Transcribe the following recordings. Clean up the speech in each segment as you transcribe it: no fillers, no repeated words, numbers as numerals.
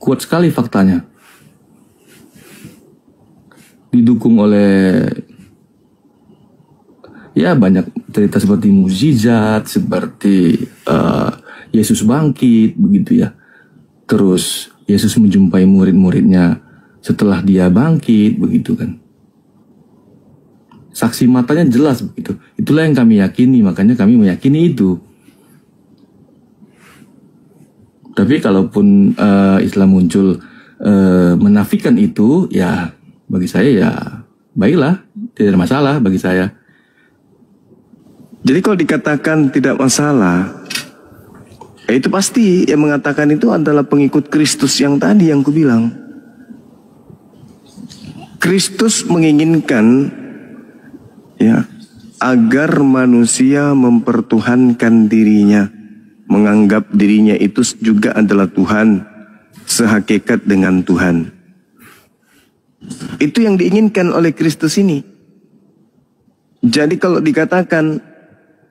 kuat sekali faktanya. Didukung oleh ya banyak cerita seperti mukjizat, seperti Yesus bangkit begitu ya. Terus Yesus menjumpai murid-muridnya setelah dia bangkit begitu kan. Saksi matanya jelas begitu. Itulah yang kami yakini, makanya kami meyakini itu. Tapi kalaupun Islam muncul menafikan itu, ya bagi saya ya baiklah, tidak ada masalah bagi saya. Jadi kalau dikatakan tidak masalah, itu pasti yang mengatakan itu adalah pengikut Kristus yang tadi yang kubilang. Kristus menginginkan ya agar manusia mempertuhankan dirinya, menganggap dirinya itu juga adalah Tuhan, sehakikat dengan Tuhan. Itu yang diinginkan oleh Kristus ini. Jadi kalau dikatakan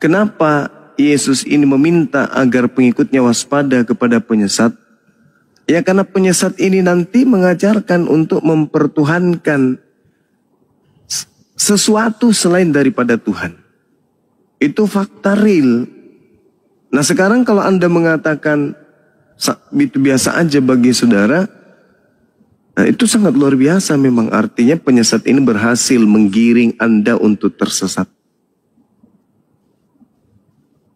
kenapa Yesus ini meminta agar pengikutnya waspada kepada penyesat, ya karena penyesat ini nanti mengajarkan untuk mempertuhankan sesuatu selain daripada Tuhan. Itu fakta real. Nah sekarang kalau Anda mengatakan itu biasa aja bagi saudara, nah itu sangat luar biasa memang. Artinya penyesat ini berhasil menggiring Anda untuk tersesat.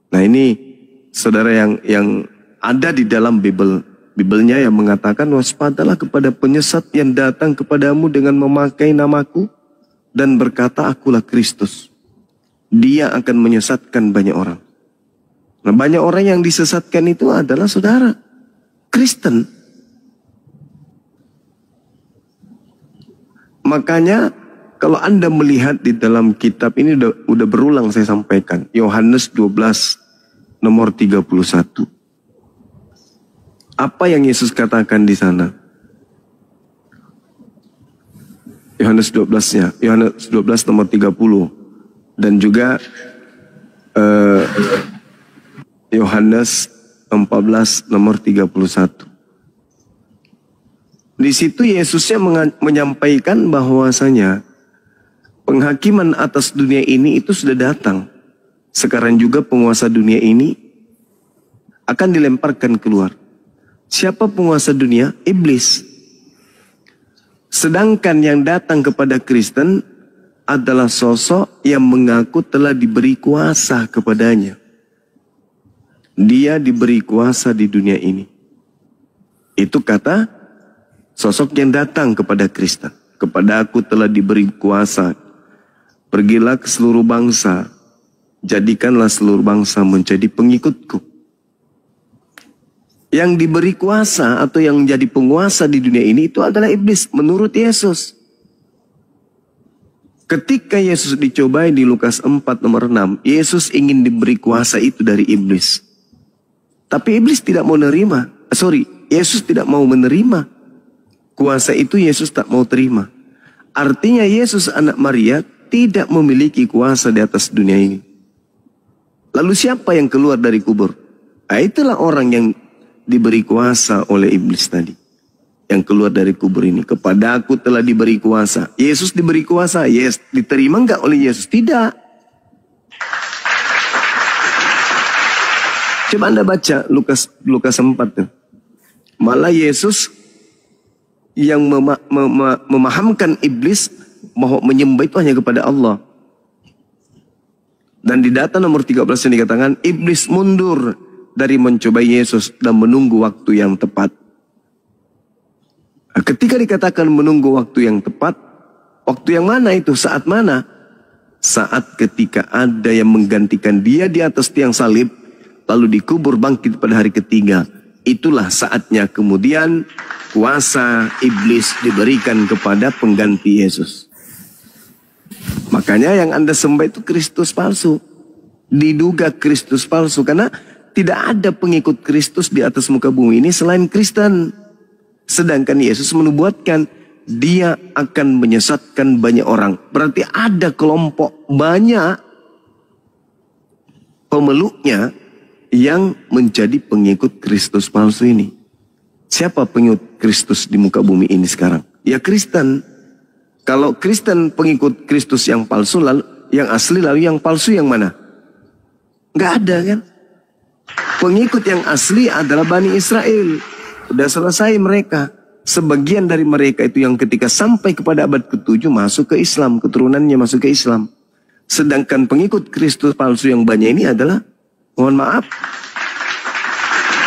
Nah ini saudara yang ada di dalam Bibelnya yang mengatakan waspadalah kepada penyesat yang datang kepadamu dengan memakai namaku dan berkata akulah Kristus. Dia akan menyesatkan banyak orang. Nah banyak orang yang disesatkan itu adalah saudara Kristen. Makanya kalau Anda melihat di dalam kitab ini udah berulang saya sampaikan. Yohanes 12 nomor 31. Apa yang Yesus katakan di sana? Yohanes 12-nya. Yohanes 12 nomor 30. Dan juga Yohanes 14 nomor 31. Di situ Yesusnya menyampaikan bahwasanya penghakiman atas dunia ini itu sudah datang. Sekarang juga penguasa dunia ini akan dilemparkan keluar. Siapa penguasa dunia? Iblis. Sedangkan yang datang kepada Kristen adalah sosok yang mengaku telah diberi kuasa kepadanya. Dia diberi kuasa di dunia ini. Itu kata sosok yang datang kepada Kristen. Kepada aku telah diberi kuasa. Pergilah ke seluruh bangsa. Jadikanlah seluruh bangsa menjadi pengikutku. Yang diberi kuasa atau yang menjadi penguasa di dunia ini itu adalah iblis menurut Yesus. Ketika Yesus dicobai di Lukas 4 nomor 6, Yesus ingin diberi kuasa itu dari iblis. Tapi iblis tidak mau menerima. Yesus tidak mau menerima. Kuasa itu Yesus tak mau terima. Artinya Yesus anak Maria tidak memiliki kuasa di atas dunia ini. Lalu siapa yang keluar dari kubur? Nah, itulah orang yang diberi kuasa oleh iblis tadi. Yang keluar dari kubur ini. Kepada aku telah diberi kuasa. Yesus diberi kuasa. Yes, diterima enggak oleh Yesus? Tidak. Coba Anda baca Lukas 4 tuh. Malah Yesus yang memahamkan iblis bahwa menyembah itu hanya kepada Allah. Dan di data nomor 13 yang dikatakan, iblis mundur dari mencobai Yesus dan menunggu waktu yang tepat. Ketika dikatakan menunggu waktu yang tepat, waktu yang mana itu? Saat mana? Saat ketika ada yang menggantikan dia di atas tiang salib, lalu dikubur bangkit pada hari ketiga. Itulah saatnya kemudian kuasa iblis diberikan kepada pengganti Yesus. Makanya yang Anda sembah itu Kristus palsu. Diduga Kristus palsu. Karena tidak ada pengikut Kristus di atas muka bumi ini selain Kristen. Sedangkan Yesus menubuatkan dia akan menyesatkan banyak orang. Berarti ada kelompok banyak pemeluknya yang menjadi pengikut Kristus palsu ini. Siapa pengikut Kristus di muka bumi ini sekarang? Ya Kristen. Kalau Kristen pengikut Kristus yang palsu, lalu yang asli, lalu yang palsu yang mana? Nggak ada kan? Pengikut yang asli adalah Bani Israel. Sudah selesai mereka. Sebagian dari mereka itu yang ketika sampai kepada abad ke-7 masuk ke Islam, keturunannya masuk ke Islam. Sedangkan pengikut Kristus palsu yang banyak ini adalah, mohon maaf,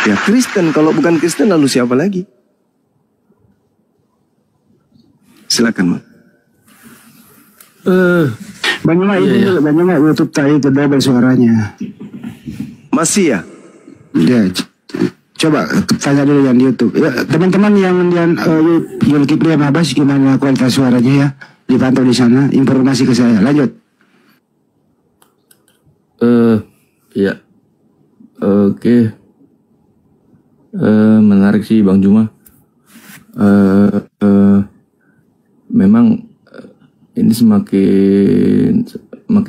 ya Kristen. Kalau bukan Kristen lalu siapa lagi? Silakan, Bang. Bagaimana Iya, iya. bagaimana YouTube tadi itu double suaranya? Masih ya? Ya, coba tanya dulu yang di YouTube. Ya, teman-teman yang Zulkifli sama Abbas gimana kualitas suaranya ya? Dipantau di sana, informasi ke saya. Lanjut. Ya. Oke. Menarik sih Bang Juma. Memang ini semakin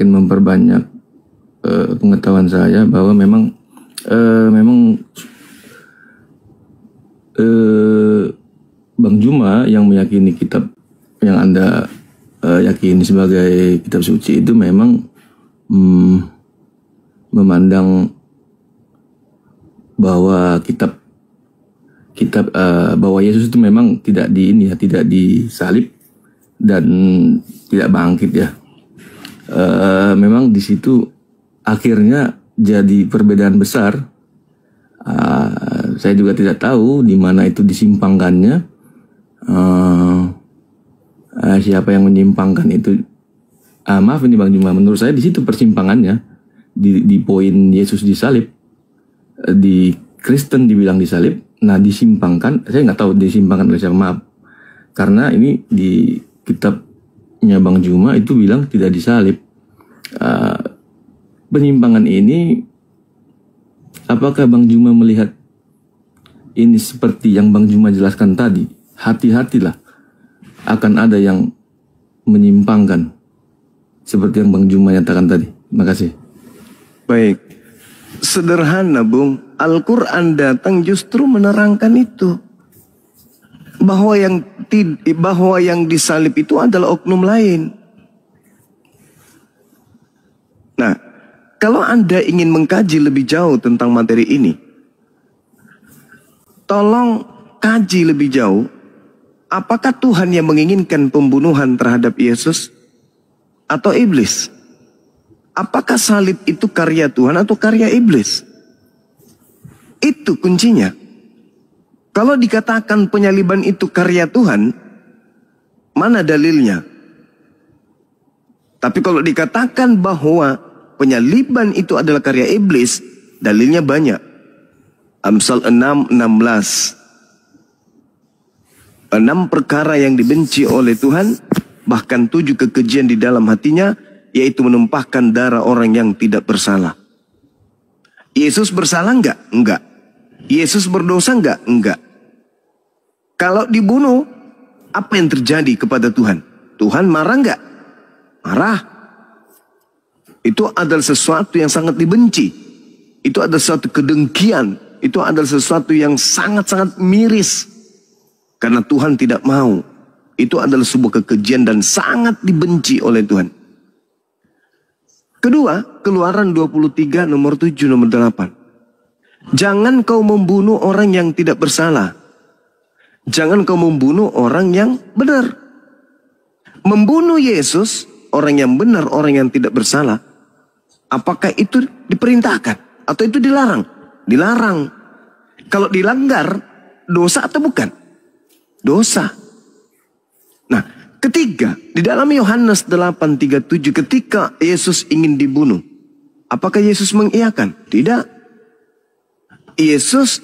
memperbanyak pengetahuan saya bahwa memang Bang Juma yang meyakini kitab yang Anda yakini sebagai kitab suci itu memang memandang bahwa bahwa Yesus itu memang tidak disalib dan tidak bangkit ya. Memang di situ akhirnya jadi perbedaan besar. Saya juga tidak tahu di mana itu disimpangkannya. Siapa yang menyimpangkan itu? Maaf ini Bang Juma, menurut saya di situ persimpangannya di poin Yesus disalib, di Kristen dibilang disalib. Nah disimpangkan, saya nggak tahu disimpangkan oleh siapa, maaf. Karena ini di kitabnya Bang Juma itu bilang tidak disalib. Penyimpangan ini, apakah Bang Juma melihat ini seperti yang Bang Juma jelaskan tadi? Hati-hatilah, akan ada yang menyimpangkan seperti yang Bang Juma nyatakan tadi. Terima kasih. Baik. Sederhana, Bung. Al-Quran datang justru menerangkan itu. Bahwa yang disalib itu adalah oknum lain. Nah, kalau Anda ingin mengkaji lebih jauh tentang materi ini, tolong kaji lebih jauh. Apakah Tuhan yang menginginkan pembunuhan terhadap Yesus atau iblis? Apakah salib itu karya Tuhan atau karya iblis? Itu kuncinya. Kalau dikatakan penyaliban itu karya Tuhan, mana dalilnya? Tapi kalau dikatakan bahwa penyaliban itu adalah karya iblis, dalilnya banyak. Amsal 6:16. 6 perkara yang dibenci oleh Tuhan, bahkan 7 kekejian di dalam hatinya, yaitu menumpahkan darah orang yang tidak bersalah. Yesus bersalah enggak? Enggak. Yesus berdosa enggak? Enggak. Kalau dibunuh, apa yang terjadi kepada Tuhan? Tuhan marah enggak? Marah. Itu adalah sesuatu yang sangat dibenci. Itu adalah sesuatu kedengkian. Itu adalah sesuatu yang sangat-sangat miris. Karena Tuhan tidak mau. Itu adalah sebuah kekejian dan sangat dibenci oleh Tuhan. Kedua, Keluaran 23 nomor 7 nomor 8. Jangan kau membunuh orang yang tidak bersalah. Jangan kau membunuh orang yang benar. Membunuh Yesus, orang yang benar, orang yang tidak bersalah, apakah itu diperintahkan atau itu dilarang? Dilarang. Kalau dilanggar, dosa atau bukan? Dosa. Nah, ketiga, di dalam Yohanes 8:37 ketika Yesus ingin dibunuh, apakah Yesus mengiyakan? Tidak. Yesus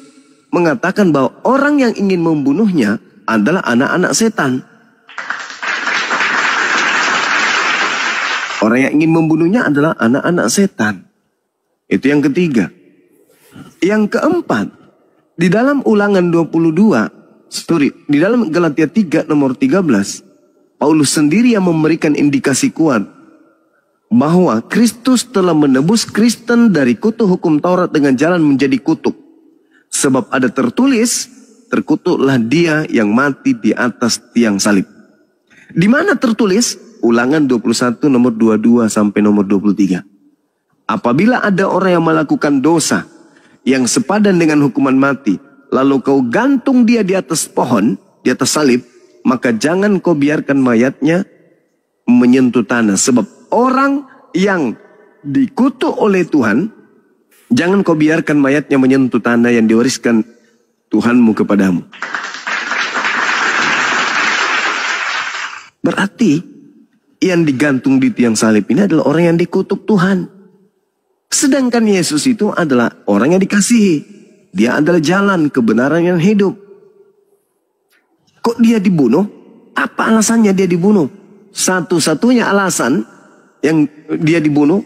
mengatakan bahwa orang yang ingin membunuhnya adalah anak-anak setan. Orang yang ingin membunuhnya adalah anak-anak setan. Itu yang ketiga. Yang keempat, di dalam Ulangan 22, di dalam Galatia 3 nomor 13, Paulus sendiri yang memberikan indikasi kuat bahwa Kristus telah menebus Kristen dari kutuk hukum Taurat dengan jalan menjadi kutuk. Sebab ada tertulis, terkutuklah dia yang mati di atas tiang salib. Di mana tertulis? Ulangan 21 nomor 22 sampai nomor 23. Apabila ada orang yang melakukan dosa yang sepadan dengan hukuman mati, lalu kau gantung dia di atas pohon, di atas salib, maka jangan kau biarkan mayatnya menyentuh tanah. Sebab orang yang dikutuk oleh Tuhan, jangan kau biarkan mayatnya menyentuh tanah yang diwariskan Tuhanmu kepadamu. Berarti yang digantung di tiang salib ini adalah orang yang dikutuk Tuhan. Sedangkan Yesus itu adalah orang yang dikasihi. Dia adalah jalan, kebenaran, yang hidup. Kok dia dibunuh? Apa alasannya dia dibunuh? Satu-satunya alasan yang dia dibunuh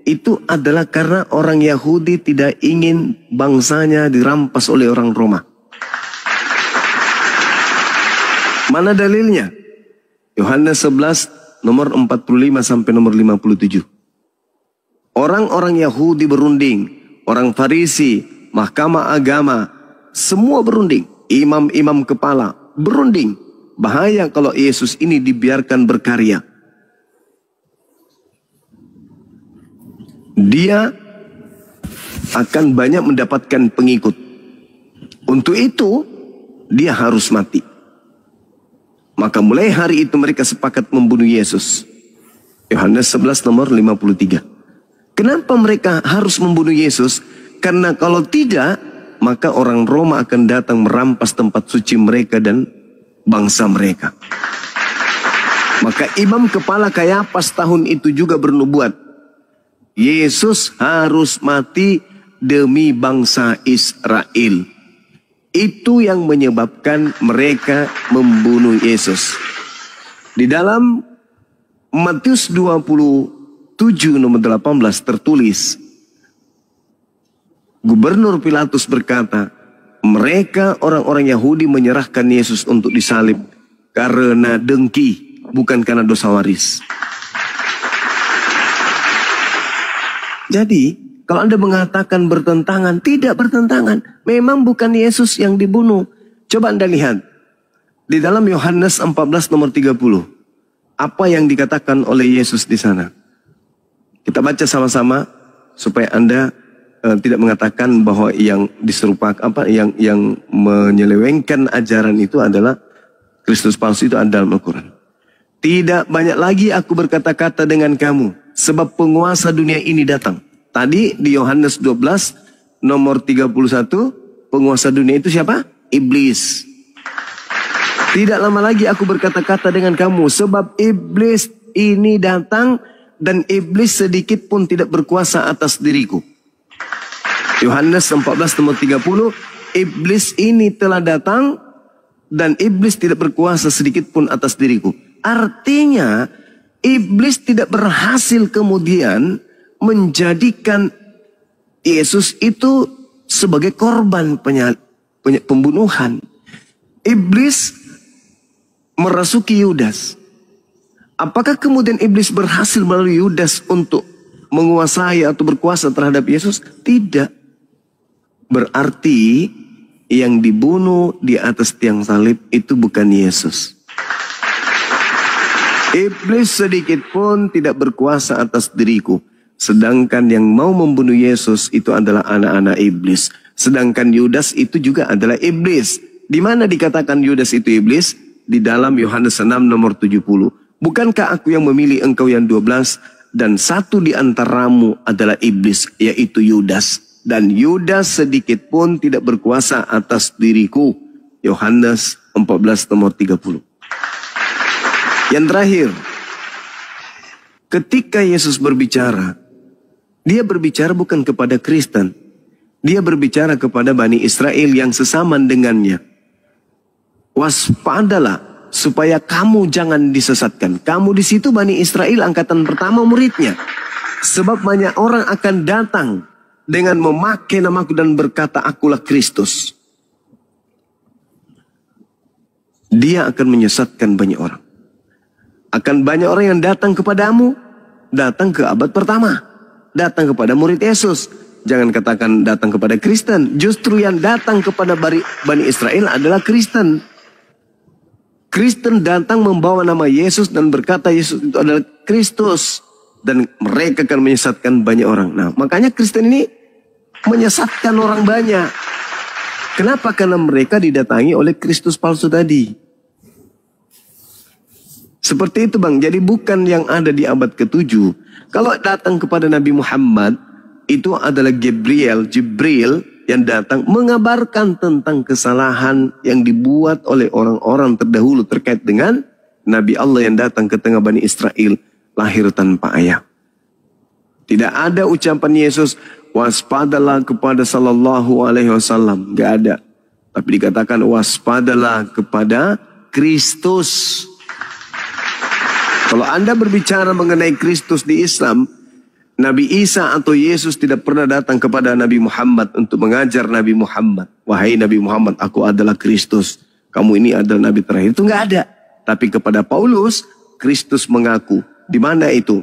itu adalah karena orang Yahudi tidak ingin bangsanya dirampas oleh orang Roma. Mana dalilnya? Yohanes 11 nomor 45 sampai nomor 57. Orang-orang Yahudi berunding, orang Farisi, mahkamah agama, semua berunding. Imam-imam kepala berunding. Bahaya kalau Yesus ini dibiarkan berkarya. Dia akan banyak mendapatkan pengikut. Untuk itu, dia harus mati. Maka mulai hari itu mereka sepakat membunuh Yesus. Yohanes 11 nomor 53. Kenapa mereka harus membunuh Yesus? Karena kalau tidak, maka orang Roma akan datang merampas tempat suci mereka dan bangsa mereka. Maka imam kepala Kayafas tahun itu juga bernubuat, Yesus harus mati demi bangsa Israel. Itu yang menyebabkan mereka membunuh Yesus. Di dalam Matius 27 nomor 18 tertulis, Gubernur Pilatus berkata, mereka orang-orang Yahudi menyerahkan Yesus untuk disalib karena dengki, bukan karena dosa waris. Jadi, kalau Anda mengatakan bertentangan, tidak bertentangan. Memang bukan Yesus yang dibunuh. Coba Anda lihat. Di dalam Yohanes 14 nomor 30. Apa yang dikatakan oleh Yesus di sana? Kita baca sama-sama supaya Anda tidak mengatakan bahwa yang diserupakan, yang menyelewengkan ajaran itu adalah Kristus palsu itu ada dalam Al-Quran. Tidak banyak lagi aku berkata-kata dengan kamu, sebab penguasa dunia ini datang. Tadi di Yohanes 12 nomor 31, penguasa dunia itu siapa? Iblis. Tidak lama lagi aku berkata-kata dengan kamu, sebab iblis ini datang dan iblis sedikit pun tidak berkuasa atas diriku. Yohanes 14 nomor 30, iblis ini telah datang dan iblis tidak berkuasa sedikit pun atas diriku. Artinya, iblis tidak berhasil kemudian menjadikan Yesus itu sebagai korban pembunuhan. Iblis merasuki Yudas. Apakah kemudian iblis berhasil melalui Yudas untuk menguasai atau berkuasa terhadap Yesus? Tidak. Berarti yang dibunuh di atas tiang salib itu bukan Yesus. Iblis sedikit pun tidak berkuasa atas diriku. Sedangkan yang mau membunuh Yesus itu adalah anak-anak iblis. Sedangkan Yudas itu juga adalah iblis. Di mana dikatakan Yudas itu iblis? Di dalam Yohanes 6 nomor 70. Bukankah aku yang memilih engkau yang 12 dan satu di antaramu adalah iblis, yaitu Yudas. Dan Yudas sedikit pun tidak berkuasa atas diriku. Yohanes 14 nomor 30. Yang terakhir, ketika Yesus berbicara, dia berbicara bukan kepada Kristen. Dia berbicara kepada Bani Israel yang sesama dengannya. Waspadalah supaya kamu jangan disesatkan. Kamu di situ Bani Israel angkatan pertama muridnya. Sebab banyak orang akan datang dengan memakai namaku dan berkata, akulah Kristus. Dia akan menyesatkan banyak orang. Akan banyak orang yang datang kepadamu, datang ke abad pertama, datang kepada murid Yesus. Jangan katakan datang kepada Kristen. Justru yang datang kepada Bani Israel adalah Kristen. Kristen datang membawa nama Yesus dan berkata Yesus itu adalah Kristus. Dan mereka akan menyesatkan banyak orang. Nah, makanya Kristen ini menyesatkan orang banyak. Kenapa? Karena mereka didatangi oleh Kristus palsu tadi. Seperti itu bang. Jadi bukan yang ada di abad ke-7. Kalau datang kepada Nabi Muhammad, itu adalah Jibril yang datang mengabarkan tentang kesalahan yang dibuat oleh orang-orang terdahulu terkait dengan Nabi Allah yang datang ke tengah Bani Israel, lahir tanpa ayah. Tidak ada ucapan Yesus, waspadalah kepada sallallahu alaihi wasallam. Gak ada. Tapi dikatakan waspadalah kepada Kristus. Kalau Anda berbicara mengenai Kristus di Islam, Nabi Isa atau Yesus tidak pernah datang kepada Nabi Muhammad untuk mengajar Nabi Muhammad. Wahai Nabi Muhammad, aku adalah Kristus. Kamu ini adalah Nabi terakhir. Itu nggak ada. Tapi kepada Paulus, Kristus mengaku. Di mana itu?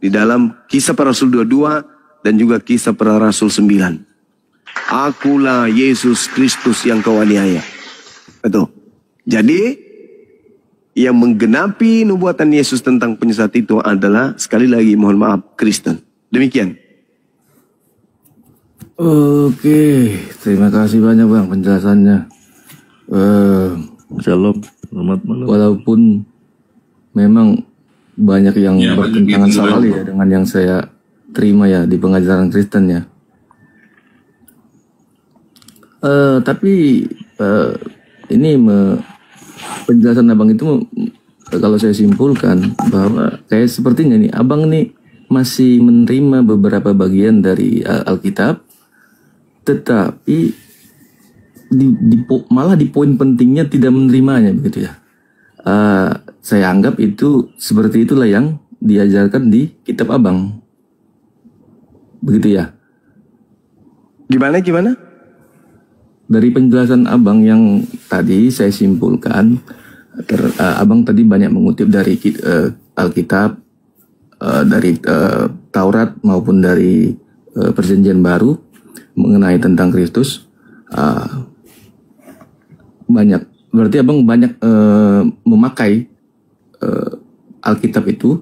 Di dalam Kisah Para Rasul 22 dan juga Kisah Para Rasul 9. Akulah Yesus Kristus yang kau aniaya. Betul. Jadi yang menggenapi nubuatan Yesus tentang penyesat itu adalah, sekali lagi mohon maaf, Kristen. Demikian. Oke, terima kasih banyak bang penjelasannya. Shalom, selamat malam. Walaupun memang banyak yang bertentangan sekali ya dengan yang saya terima ya di pengajaran Kristen ya. Tapi ini penjelasan abang itu kalau saya simpulkan bahwa kayak sepertinya nih abang nih masih menerima beberapa bagian dari Alkitab, tetapi malah di poin pentingnya tidak menerimanya begitu ya. Saya anggap itu seperti itulah yang diajarkan di kitab abang, begitu ya. Gimana? Dari penjelasan abang yang tadi saya simpulkan, abang tadi banyak mengutip dari Alkitab, dari Taurat maupun dari Perjanjian Baru mengenai tentang Kristus. Banyak, berarti abang banyak memakai Alkitab itu,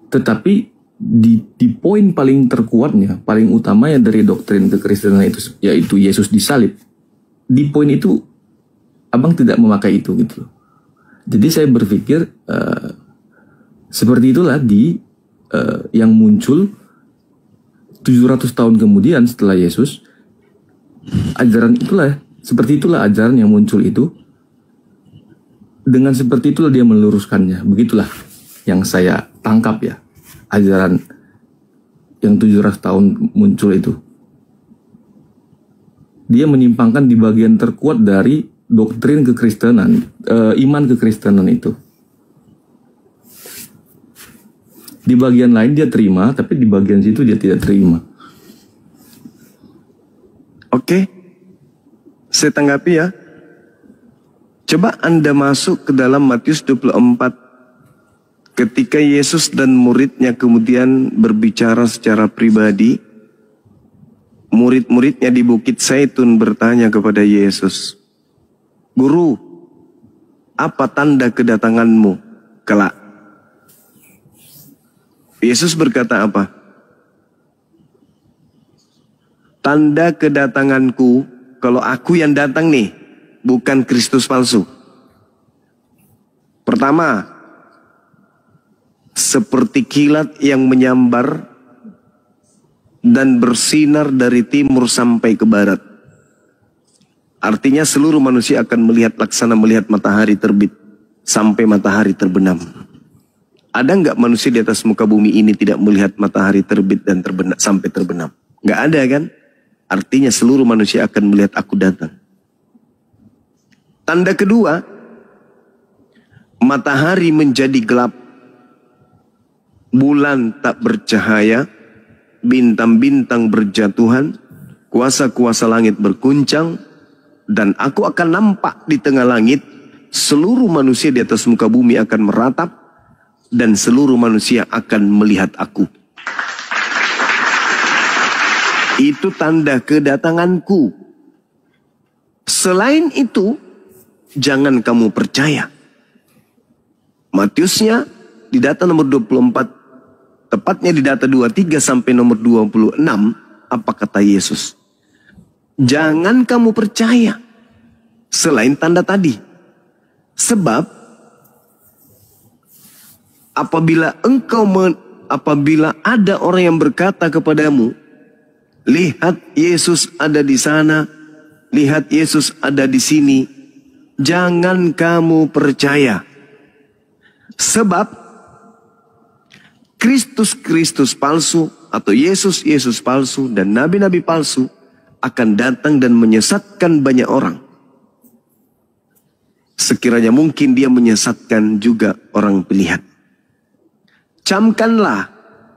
tetapi di poin paling terkuatnya, paling utamanya dari doktrin kekristenan itu, yaitu Yesus disalib. Di poin itu abang tidak memakai itu gitu. Jadi saya berpikir seperti itulah yang muncul 700 tahun kemudian setelah Yesus. Seperti itulah ajaran yang muncul itu. Dengan seperti itulah dia meluruskannya. Begitulah yang saya tangkap ya, ajaran yang 700 tahun muncul itu. Dia menyimpangkan di bagian terkuat dari doktrin kekristenan, iman kekristenan itu. Di bagian lain dia terima, tapi di bagian situ dia tidak terima. Oke, saya tanggapi ya. Coba Anda masuk ke dalam Matius 24. Ketika Yesus dan muridnya kemudian berbicara secara pribadi, murid-muridnya di Bukit Zaitun bertanya kepada Yesus, Guru, apa tanda kedatanganmu kelak? Yesus berkata apa? Tanda kedatanganku, kalau aku yang datang nih, bukan Kristus palsu. Pertama, seperti kilat yang menyambar dan bersinar dari timur sampai ke barat. Artinya seluruh manusia akan melihat laksana melihat matahari terbit sampai matahari terbenam. Ada nggak manusia di atas muka bumi ini tidak melihat matahari terbit dan sampai terbenam? Nggak ada kan? Artinya seluruh manusia akan melihat aku datang. Tanda kedua, matahari menjadi gelap, bulan tak bercahaya, bintang-bintang berjatuhan, kuasa-kuasa langit berguncang, dan aku akan nampak di tengah langit, seluruh manusia di atas muka bumi akan meratap, dan seluruh manusia akan melihat aku. Itu tanda kedatanganku. Selain itu, jangan kamu percaya. Matiusnya di data nomor 24, tepatnya di data 23 sampai nomor 26, apa kata Yesus? Jangan kamu percaya selain tanda tadi. Sebab apabila ada orang yang berkata kepadamu, lihat Yesus ada di sana, lihat Yesus ada di sini, jangan kamu percaya. Sebab Kristus palsu atau Yesus palsu dan nabi-nabi palsu akan datang dan menyesatkan banyak orang. Sekiranya mungkin dia menyesatkan juga orang pilihan. Camkanlah,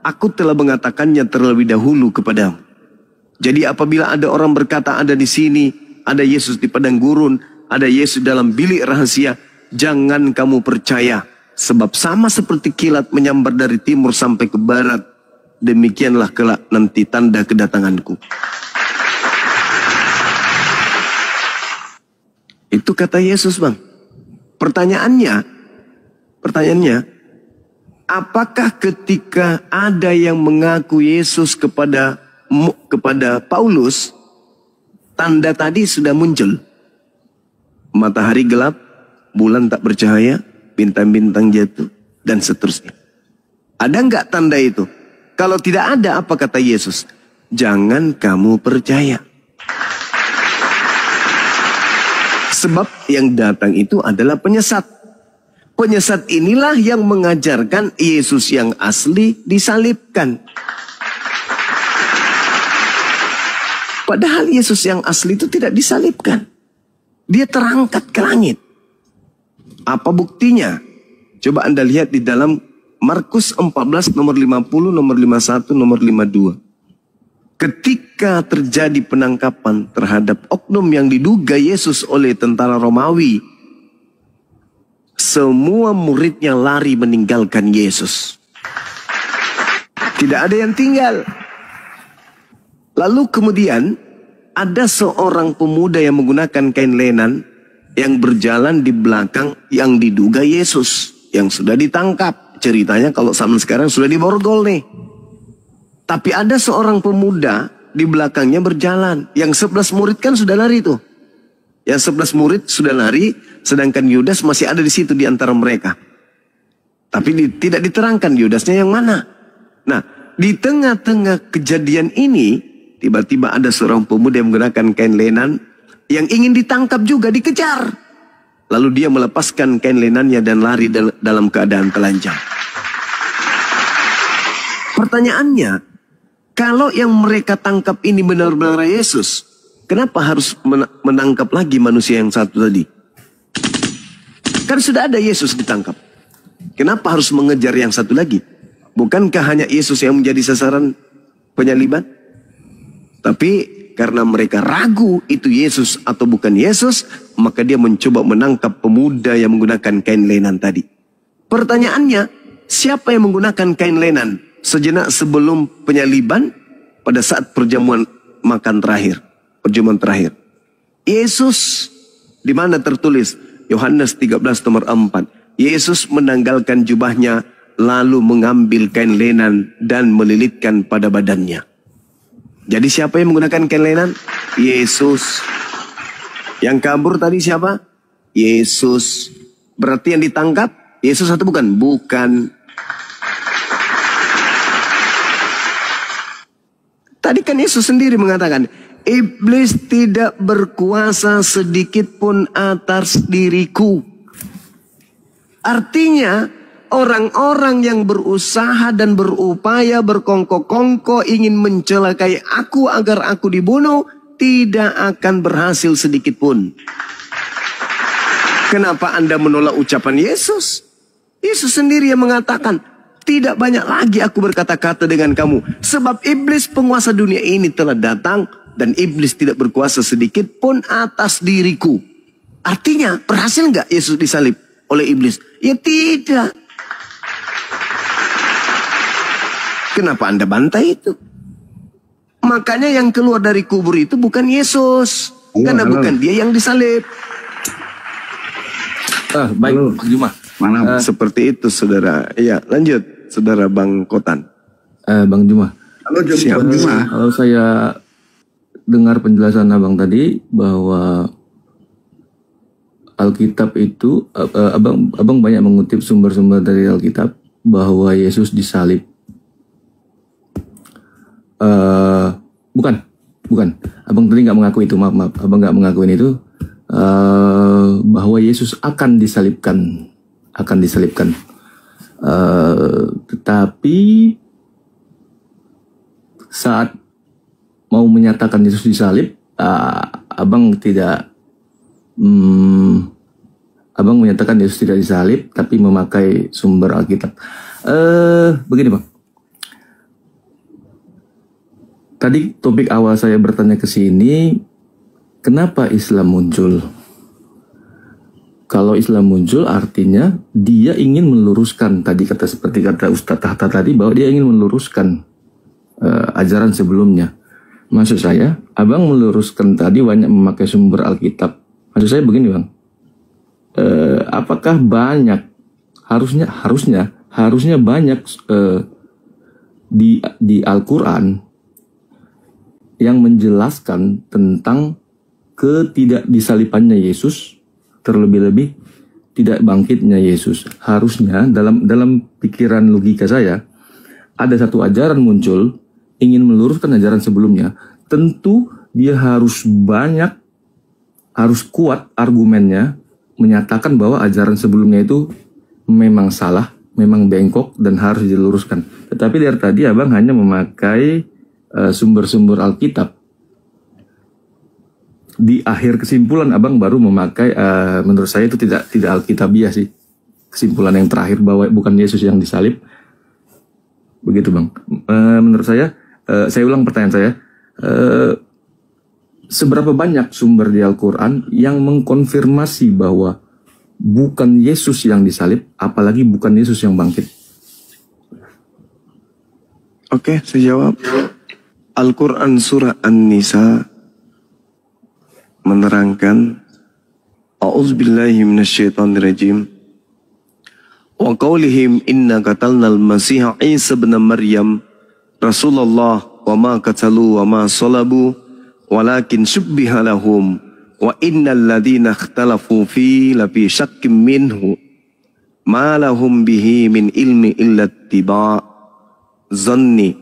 aku telah mengatakannya terlebih dahulu kepadamu. Jadi apabila ada orang berkata ada di sini, ada Yesus di padang gurun, ada Yesus dalam bilik rahasia, jangan kamu percaya. Sebab sama seperti kilat menyambar dari timur sampai ke barat, demikianlah kelak nanti tanda kedatanganku. Itu kata Yesus, Bang. Pertanyaannya, apakah ketika ada yang mengaku Yesus kepada Paulus, tanda tadi sudah muncul? Matahari gelap, bulan tak bercahaya, bintang-bintang jatuh, dan seterusnya. Ada enggak tanda itu? Kalau tidak ada, apa kata Yesus? Jangan kamu percaya. Sebab yang datang itu adalah penyesat. Penyesat inilah yang mengajarkan Yesus yang asli disalibkan. Padahal Yesus yang asli itu tidak disalibkan. Dia terangkat ke langit. Apa buktinya? Coba Anda lihat di dalam Markus 14 nomor 50, nomor 51, nomor 52. Ketika terjadi penangkapan terhadap oknum yang diduga Yesus oleh tentara Romawi, semua muridnya lari meninggalkan Yesus. Tidak ada yang tinggal. Lalu kemudian ada seorang pemuda yang menggunakan kain lenan yang berjalan di belakang yang diduga Yesus, yang sudah ditangkap. Ceritanya kalau zaman sekarang sudah diborgol nih. Tapi ada seorang pemuda di belakangnya berjalan. Yang 11 murid kan sudah lari tuh. Yang 11 murid sudah lari, sedangkan Yudas masih ada di situ di antara mereka. Tapi tidak diterangkan Yudasnya yang mana. Nah, di tengah-tengah kejadian ini, tiba-tiba ada seorang pemuda yang menggunakan kain lenan yang ingin ditangkap juga, dikejar. Lalu dia melepaskan kain lenannya dan lari dalam keadaan telanjang. Pertanyaannya, kalau yang mereka tangkap ini benar-benar Yesus, kenapa harus menangkap lagi manusia yang satu tadi? Kan sudah ada Yesus ditangkap. Kenapa harus mengejar yang satu lagi? Bukankah hanya Yesus yang menjadi sasaran penyaliban? Tapi karena mereka ragu itu Yesus atau bukan Yesus, maka dia mencoba menangkap pemuda yang menggunakan kain lenan tadi. Pertanyaannya, siapa yang menggunakan kain lenan sejenak sebelum penyaliban pada saat perjamuan makan terakhir, perjamuan terakhir? Yesus. Di mana tertulis? Yohanes 13 nomor 4. Yesus menanggalkan jubahnya lalu mengambil kain lenan dan melilitkan pada badannya. Jadi siapa yang menggunakan kain lenan? Yesus. Yang kabur tadi siapa? Yesus. Berarti yang ditangkap Yesus atau bukan? Bukan. Tadi kan Yesus sendiri mengatakan, iblis tidak berkuasa sedikit pun atas diriku. Artinya, orang-orang yang berusaha dan berupaya berkongkok-kongkok ingin mencelakai aku agar aku dibunuh, tidak akan berhasil sedikit pun. Kenapa Anda menolak ucapan Yesus? Yesus sendiri yang mengatakan, tidak banyak lagi aku berkata-kata dengan kamu. Sebab iblis penguasa dunia ini telah datang dan iblis tidak berkuasa sedikit pun atas diriku. Artinya, berhasil nggak Yesus disalib oleh iblis? Ya tidak. Kenapa Anda bantah itu? Makanya yang keluar dari kubur itu bukan Yesus. Karena bukan dia yang disalib. Baik, Bang Juma. Seperti itu, saudara. Ya, lanjut, saudara Bang Kotan. Bang Juma. Siap. Kalau saya dengar penjelasan Abang tadi bahwa Alkitab itu, abang banyak mengutip sumber-sumber dari Alkitab bahwa Yesus disalib. Bukan. Abang tadi nggak mengaku itu, maaf. Abang nggak mengakuin itu. Bahwa Yesus akan disalibkan. Tetapi saat mau menyatakan Yesus disalib, abang menyatakan Yesus tidak disalib, tapi memakai sumber Alkitab. Begini Bang, tadi topik awal saya bertanya ke sini, kenapa Islam muncul? Kalau Islam muncul artinya dia ingin meluruskan, seperti kata Ustadz Tahta tadi, bahwa dia ingin meluruskan ajaran sebelumnya. Maksud saya, abang meluruskan tadi banyak memakai sumber Alkitab. Maksud saya begini Bang, apakah banyak, harusnya banyak di Al-Quran yang menjelaskan tentang ketidakdisalibannya Yesus, terlebih-lebih tidak bangkitnya Yesus. Harusnya dalam pikiran logika saya, ada satu ajaran muncul ingin meluruskan ajaran sebelumnya, tentu dia harus kuat argumennya, menyatakan bahwa ajaran sebelumnya itu memang salah, memang bengkok dan harus diluruskan. Tetapi dari tadi abang hanya memakai sumber-sumber Alkitab. Di akhir kesimpulan abang baru memakai, menurut saya itu tidak Alkitabiah sih. Kesimpulan yang terakhir bahwa bukan Yesus yang disalib. Begitu Bang. Menurut saya ulang pertanyaan saya, seberapa banyak sumber di Al-Quran yang mengkonfirmasi bahwa bukan Yesus yang disalib, apalagi bukan Yesus yang bangkit? Oke, saya jawab. Al-Quran surah An-Nisa menerangkan, A'udzubillahi minasyaitonirrajim. Wa qaulihim inna qatalnal Masiha Isa ibn Maryam Rasulullah wa ma qatalu wa ma salabu walakin syubbiha lahum wa innal ladina ikhtalafu fi lafi syakkim minhu ma lahum bihi min ilmi illa ittiba' zanni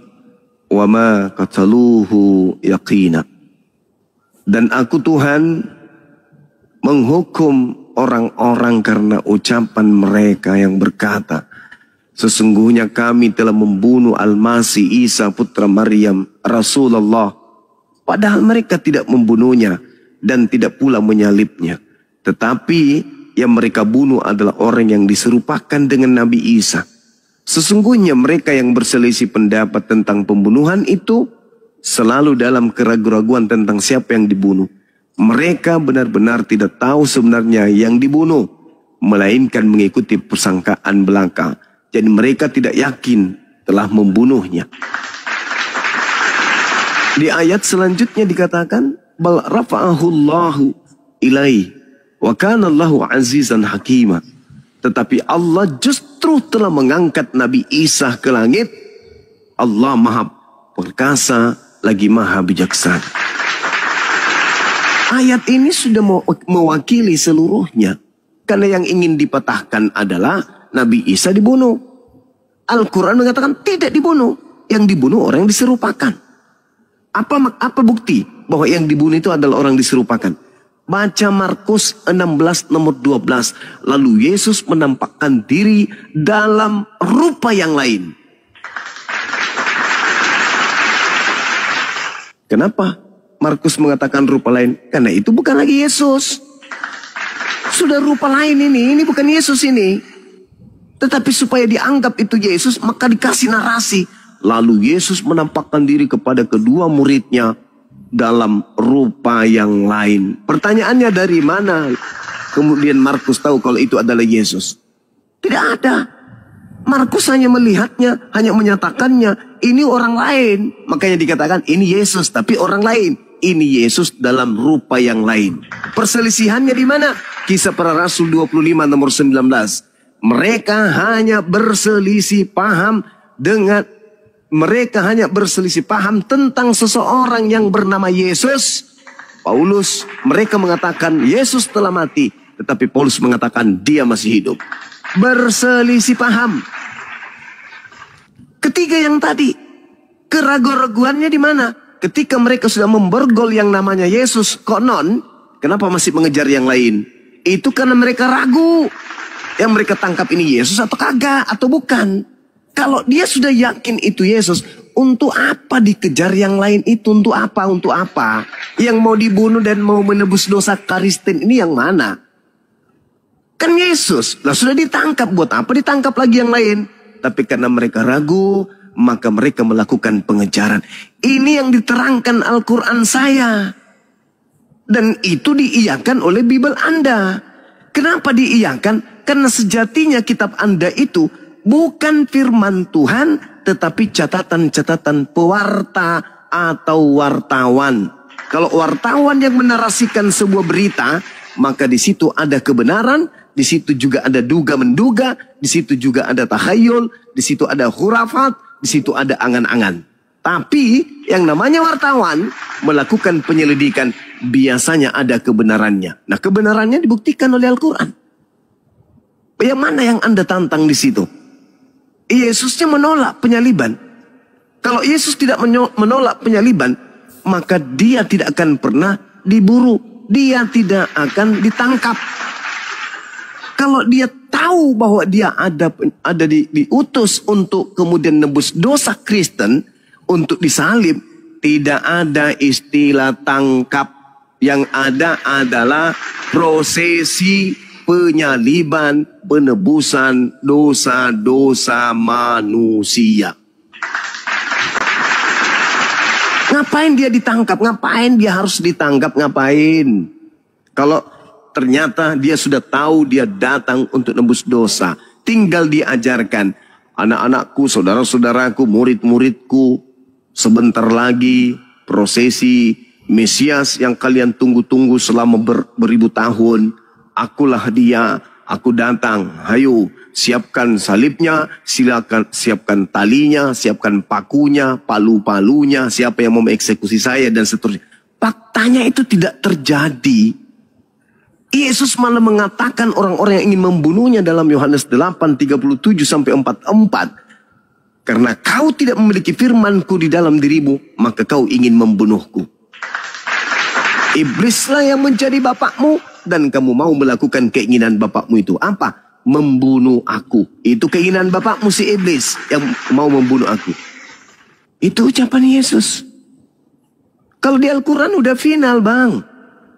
wa ma qataluhu yaqina. Dan aku Tuhan menghukum orang-orang karena ucapan mereka yang berkata, sesungguhnya kami telah membunuh Al-Masih Isa putra Maryam Rasulullah, padahal mereka tidak membunuhnya dan tidak pula menyalibnya. Tetapi yang mereka bunuh adalah orang yang diserupakan dengan Nabi Isa. Sesungguhnya mereka yang berselisih pendapat tentang pembunuhan itu selalu dalam keraguan-raguan tentang siapa yang dibunuh. Mereka benar-benar tidak tahu sebenarnya yang dibunuh, melainkan mengikuti persangkaan belaka. Jadi mereka tidak yakin telah membunuhnya. Di ayat selanjutnya dikatakan, bal rafa'ahullahu ilaihi wa kana Allahu azizan hakima. Tetapi Allah justru telah mengangkat Nabi Isa ke langit. Allah Maha Perkasa lagi Maha Bijaksana. Ayat ini sudah mewakili seluruhnya. Karena yang ingin dipatahkan adalah Nabi Isa dibunuh. Al-Quran mengatakan tidak dibunuh. Yang dibunuh orang yang diserupakan. Apa bukti bahwa yang dibunuh itu adalah orang diserupakan? Baca Markus 16 nomor 12. Lalu Yesus menampakkan diri dalam rupa yang lain. Kenapa Markus mengatakan rupa lain? Karena itu bukan lagi Yesus. Sudah rupa lain ini bukan Yesus ini. Tetapi supaya dianggap itu Yesus, maka dikasih narasi. Lalu Yesus menampakkan diri kepada kedua muridnya dalam rupa yang lain. Pertanyaannya, dari mana kemudian Markus tahu kalau itu adalah Yesus? Tidak ada. Markus hanya melihatnya, hanya menyatakannya. Ini orang lain. Makanya dikatakan ini Yesus, tapi orang lain. Ini Yesus dalam rupa yang lain. Perselisihannya di mana? Kisah Para Rasul 25 nomor 19. Mereka hanya berselisih paham tentang seseorang yang bernama Yesus. Paulus, mereka mengatakan Yesus telah mati, tetapi Paulus mengatakan dia masih hidup. Berselisih paham. Ketiga yang tadi, keraguan-raguannya di mana? Ketika mereka sudah memborgol yang namanya Yesus, konon, kenapa masih mengejar yang lain? Itu karena mereka ragu. Yang mereka tangkap ini Yesus atau kagak, atau bukan. Kalau dia sudah yakin itu Yesus, untuk apa dikejar yang lain itu? Untuk apa? Untuk apa? Yang mau dibunuh dan mau menebus dosa Kristen ini yang mana? Kan Yesus. Lah sudah ditangkap, buat apa ditangkap lagi yang lain? Tapi karena mereka ragu, maka mereka melakukan pengejaran. Ini yang diterangkan Al-Quran saya. Dan itu diiyakan oleh Bible Anda. Kenapa diiyakan? Karena sejatinya kitab Anda itu bukan firman Tuhan, tetapi catatan-catatan pewarta atau wartawan. Kalau wartawan yang menarasikan sebuah berita, maka di situ ada kebenaran, di situ juga ada duga-menduga, di situ juga ada takhayul, di situ ada khurafat, di situ ada angan-angan. Tapi yang namanya wartawan melakukan penyelidikan, biasanya ada kebenarannya. Nah, kebenarannya dibuktikan oleh Al-Quran. Yang mana yang Anda tantang di situ? Yesusnya menolak penyaliban. Kalau Yesus tidak menolak penyaliban, maka dia tidak akan pernah diburu. Dia tidak akan ditangkap. Kalau dia tahu bahwa dia diutus untuk kemudian nebus dosa Kristen, untuk disalib, tidak ada istilah tangkap. Yang ada adalah prosesi penyaliban, penebusan dosa-dosa manusia. Ngapain dia ditangkap? Ngapain dia harus ditangkap? Ngapain? Kalau ternyata dia sudah tahu dia datang untuk nebus dosa, tinggal diajarkan. Anak-anakku, saudara-saudaraku, murid-muridku, sebentar lagi prosesi Mesias yang kalian tunggu-tunggu selama beribu tahun. Akulah dia, aku datang. Hayo, siapkan salibnya, silakan siapkan talinya, siapkan pakunya, palu-palunya, siapa yang mau mengeksekusi saya, dan seterusnya. Faktanya itu tidak terjadi. Yesus malah mengatakan orang-orang yang ingin membunuhnya dalam Yohanes 8:37-44. Karena kau tidak memiliki firmanku di dalam dirimu, maka kau ingin membunuhku. Iblislah yang menjadi bapakmu, dan kamu mau melakukan keinginan bapakmu itu. Apa? Membunuh aku. Itu keinginan bapakmu si iblis yang mau membunuh aku. Itu ucapan Yesus. Kalau di Al-Quran udah final, bang.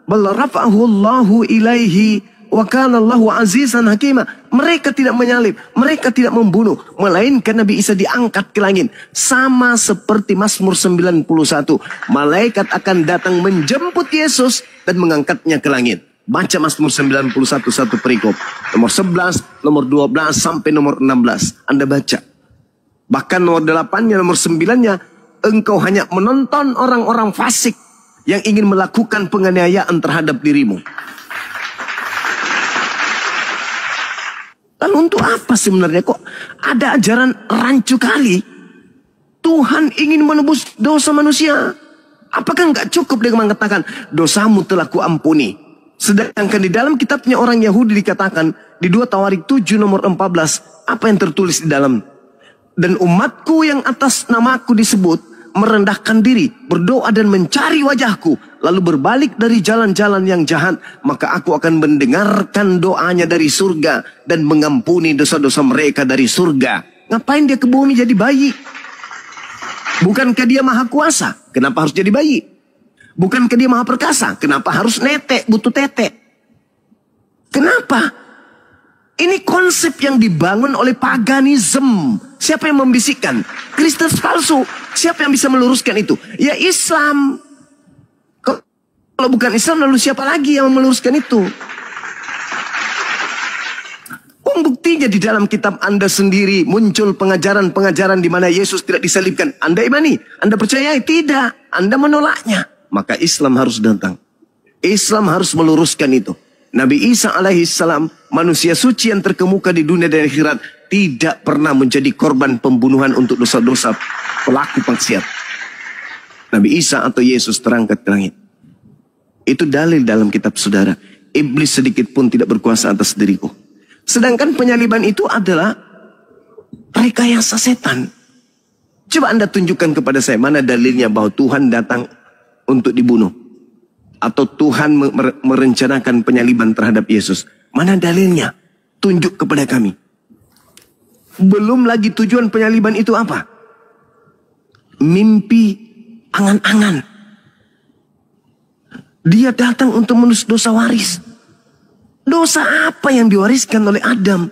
Bal rafa'ahu Allahu ilaihi wa kana Allahu azizan hakima. Mereka tidak menyalib, mereka tidak membunuh, melainkan Nabi Isa diangkat ke langit. Sama seperti Mazmur 91. Malaikat akan datang menjemput Yesus dan mengangkatnya ke langit. Baca Mazmur 91 satu perikop. Nomor 11, nomor 12 sampai nomor 16. Anda baca. Bahkan nomor 8-nya, nomor 9-nya. Engkau hanya menonton orang-orang fasik yang ingin melakukan penganiayaan terhadap dirimu. Lalu untuk apa sebenarnya kok ada ajaran rancu kali? Tuhan ingin menebus dosa manusia. Apakah nggak cukup dengan mengatakan dosamu telah kuampuni? Sedangkan di dalam kitabnya orang Yahudi dikatakan di 2 Tawarik 7 nomor 14, apa yang tertulis di dalam? Dan umatku yang atas namaku disebut merendahkan diri, berdoa dan mencari wajahku, lalu berbalik dari jalan-jalan yang jahat, maka aku akan mendengarkan doanya dari surga dan mengampuni dosa-dosa mereka dari surga. Ngapain dia ke bumi jadi bayi? Bukankah dia maha kuasa? Kenapa harus jadi bayi? Bukankah dia maha perkasa? Kenapa harus netek, butuh tetek? Kenapa? Ini konsep yang dibangun oleh paganisme. Siapa yang membisikkan? Kristen palsu. Siapa yang bisa meluruskan itu? Ya Islam. Kalau bukan Islam, lalu siapa lagi yang meluruskan itu? Memang buktinya di dalam kitab Anda sendiri muncul pengajaran-pengajaran di mana Yesus tidak disalibkan. Anda imani? Anda percayai? Tidak. Anda menolaknya. Maka Islam harus datang. Islam harus meluruskan itu. Nabi Isa alaihissalam, manusia suci yang terkemuka di dunia dan akhirat, tidak pernah menjadi korban pembunuhan untuk dosa-dosa pelaku maksiat. Nabi Isa atau Yesus terangkat ke langit. Itu dalil dalam kitab saudara. Iblis sedikit pun tidak berkuasa atas diriku. Sedangkan penyaliban itu adalah rekayasa setan. Coba Anda tunjukkan kepada saya mana dalilnya bahwa Tuhan datang untuk dibunuh. Atau Tuhan merencanakan penyaliban terhadap Yesus. Mana dalilnya? Tunjuk kepada kami. Belum lagi tujuan penyaliban itu apa? Mimpi angan-angan. Dia datang untuk menebus dosa waris. Dosa apa yang diwariskan oleh Adam?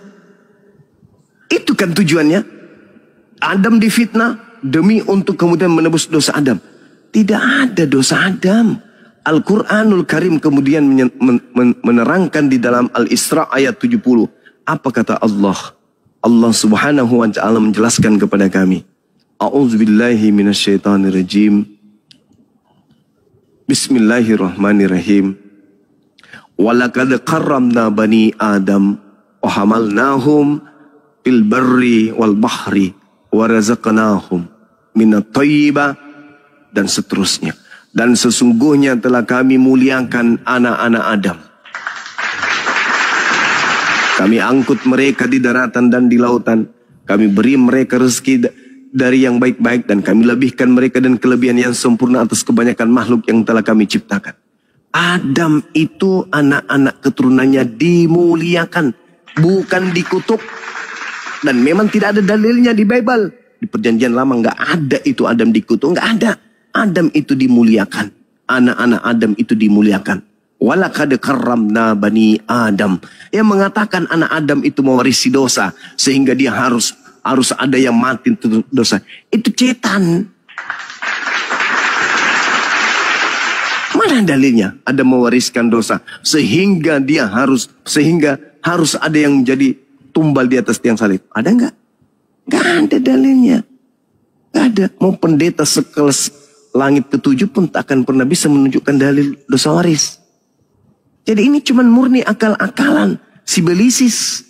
Itu kan tujuannya. Adam difitnah demi untuk kemudian menebus dosa Adam. Tidak ada dosa Adam. Al-Quranul Karim kemudian menerangkan di dalam Al-Isra ayat 70. Apa kata Allah? Allah subhanahu wa ta'ala menjelaskan kepada kami. A'udzubillahi minasyaitonirrajim. Bismillahirrahmanirrahim. Walaqad karramna bani Adam wa hamalnahum fil barri wal bahri wa razaqnahum minat thayyibah dan seterusnya. Dan sesungguhnya telah kami muliakan anak-anak Adam. Kami angkut mereka di daratan dan di lautan. Kami beri mereka rezeki dari yang baik-baik dan kami lebihkan mereka dan kelebihan yang sempurna atas kebanyakan makhluk yang telah kami ciptakan. Adam itu anak-anak keturunannya dimuliakan, bukan dikutuk. Dan memang tidak ada dalilnya di Bible. Di Perjanjian Lama nggak ada itu Adam dikutuk, nggak ada. Adam itu dimuliakan, anak-anak Adam itu dimuliakan. Walaqad karramna bani Adam, yang mengatakan anak Adam itu mewarisi dosa sehingga dia harus ada yang mati untuk dosa. Itu setan. Mana dalilnya? Ada mewariskan dosa sehingga harus ada yang menjadi tumbal di atas tiang salib. Ada nggak? Nggak ada dalilnya. Nggak ada. Mau pendeta sekelas langit ketujuh pun tak akan pernah bisa menunjukkan dalil dosa waris. Jadi ini cuma murni akal-akalan, sibelisis,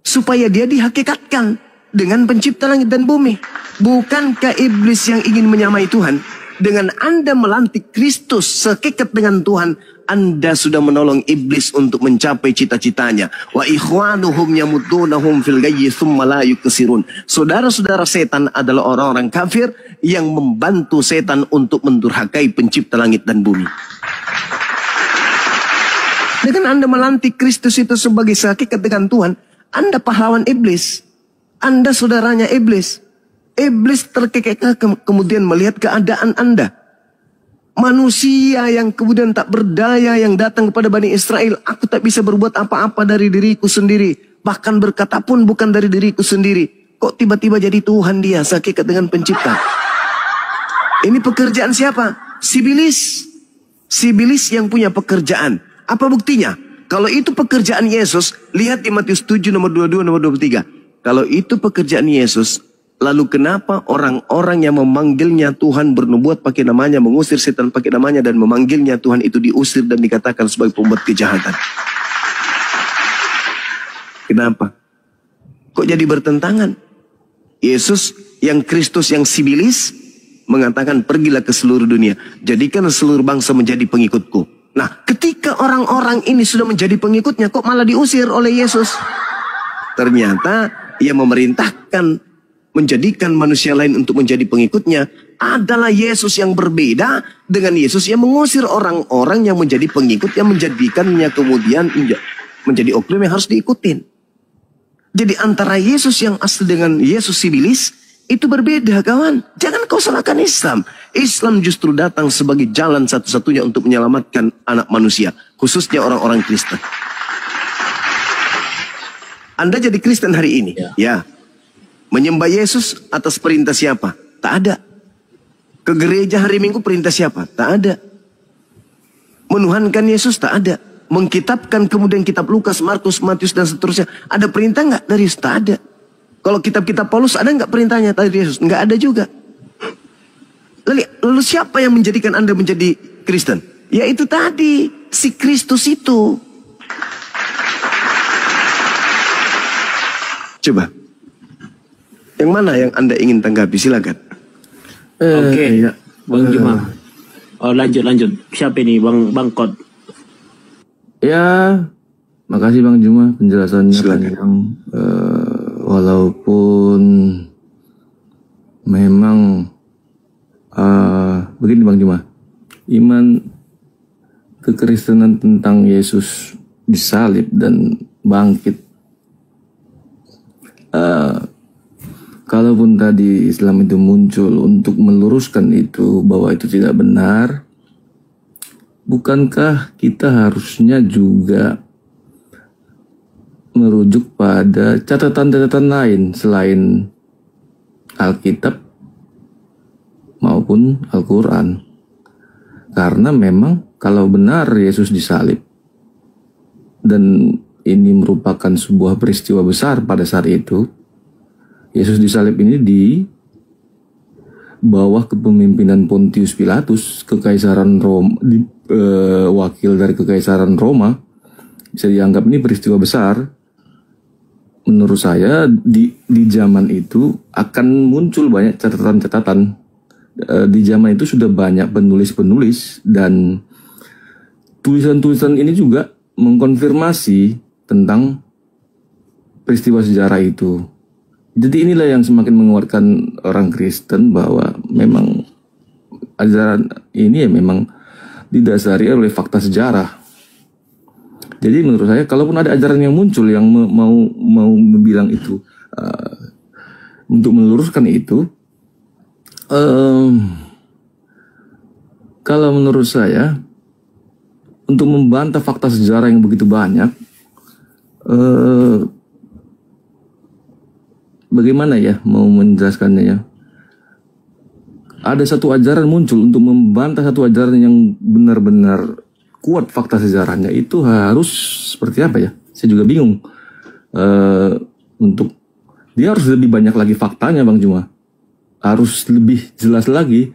supaya dia dihakikatkan dengan pencipta langit dan bumi. Bukankah iblis yang ingin menyamai Tuhan? Dengan Anda melantik Kristus sekekat dengan Tuhan, Anda sudah menolong iblis untuk mencapai cita-citanya. Wa ikhwanuhum yamuddunahum fil ghayyi tsumma la yuqsirun. Saudara-saudara setan adalah orang-orang kafir yang membantu setan untuk mendurhakai pencipta langit dan bumi. Dengan Anda melantik Kristus itu sebagai sekekat dengan Tuhan, Anda pahlawan iblis. Anda saudaranya iblis. Iblis terkekeh kemudian melihat keadaan Anda. Manusia yang kemudian tak berdaya yang datang kepada Bani Israel. Aku tak bisa berbuat apa-apa dari diriku sendiri. Bahkan berkata pun bukan dari diriku sendiri. Kok tiba-tiba jadi Tuhan dia, sekekat dengan pencipta. Ini pekerjaan siapa? Sibilis. Sibilis yang punya pekerjaan. Apa buktinya? Kalau itu pekerjaan Yesus, lihat di Matius 7 nomor 22 nomor 23. Kalau itu pekerjaan Yesus, lalu kenapa orang-orang yang memanggilnya Tuhan bernubuat pakai namanya, mengusir setan pakai namanya, dan memanggilnya Tuhan itu diusir dan dikatakan sebagai pembuat kejahatan? Kenapa? Kok jadi bertentangan? Yesus yang Kristus yang sibilis mengatakan pergilah ke seluruh dunia, jadikan seluruh bangsa menjadi pengikutku. Nah, ketika orang-orang ini sudah menjadi pengikutnya, kok malah diusir oleh Yesus? Ternyata ia memerintahkan menjadikan manusia lain untuk menjadi pengikutnya adalah Yesus yang berbeda dengan Yesus yang mengusir orang-orang yang menjadi pengikut, yang menjadikannya kemudian menjadi oknum yang harus diikutin. Jadi antara Yesus yang asli dengan Yesus sibilis itu berbeda, kawan. Jangan kau salahkan Islam. Islam justru datang sebagai jalan satu-satunya untuk menyelamatkan anak manusia, khususnya orang-orang Kristen. Anda jadi Kristen hari ini, ya. Menyembah Yesus atas perintah siapa? Tak ada. Ke gereja hari Minggu perintah siapa? Tak ada. Menuhankan Yesus? Tak ada. mengkitabkan kemudian kitab Lukas, Markus, Matius dan seterusnya. Ada perintah nggak dari Yesus? Tak ada. Kalau kitab-kitab Paulus ada nggak perintahnya dari Yesus? Nggak ada juga. Lalu siapa yang menjadikan Anda menjadi Kristen? Ya itu tadi, si Kristus itu. Coba, yang mana yang Anda ingin tanggapi? Silakan. Oke, Ya. Bang Juma. Oh, lanjut. Siapa ini, Bang Kot? Ya, makasih Bang Juma penjelasannya. Silakan. Yang walaupun memang begini Bang Juma, iman kekristenan tentang Yesus disalib dan bangkit, kalaupun tadi Islam itu muncul untuk meluruskan itu bahwa itu tidak benar, bukankah kita harusnya juga merujuk pada catatan-catatan lain selain Alkitab maupun Al-Quran? Karena memang kalau benar Yesus disalib dan ini merupakan sebuah peristiwa besar pada saat itu, Yesus disalib ini di bawah kepemimpinan Pontius Pilatus, kekaisaran Roma, wakil dari kekaisaran Roma. Bisa dianggap ini peristiwa besar. Menurut saya di zaman itu akan muncul banyak catatan-catatan. Di zaman itu sudah banyak penulis-penulis dan tulisan-tulisan ini juga mengkonfirmasi tentang peristiwa sejarah itu. Jadi inilah yang semakin menguatkan orang Kristen bahwa memang ajaran ini ya memang didasari oleh fakta sejarah. Jadi menurut saya kalaupun ada ajaran yang muncul yang mau bilang itu untuk meluruskan itu, kalau menurut saya untuk membantah fakta sejarah yang begitu banyak, bagaimana ya mau menjelaskannya ya? Ada satu ajaran muncul untuk membantah satu ajaran yang benar-benar kuat fakta sejarahnya, itu harus seperti apa ya? Saya juga bingung. Untuk dia harus lebih banyak lagi faktanya Bang Juma, harus lebih jelas lagi.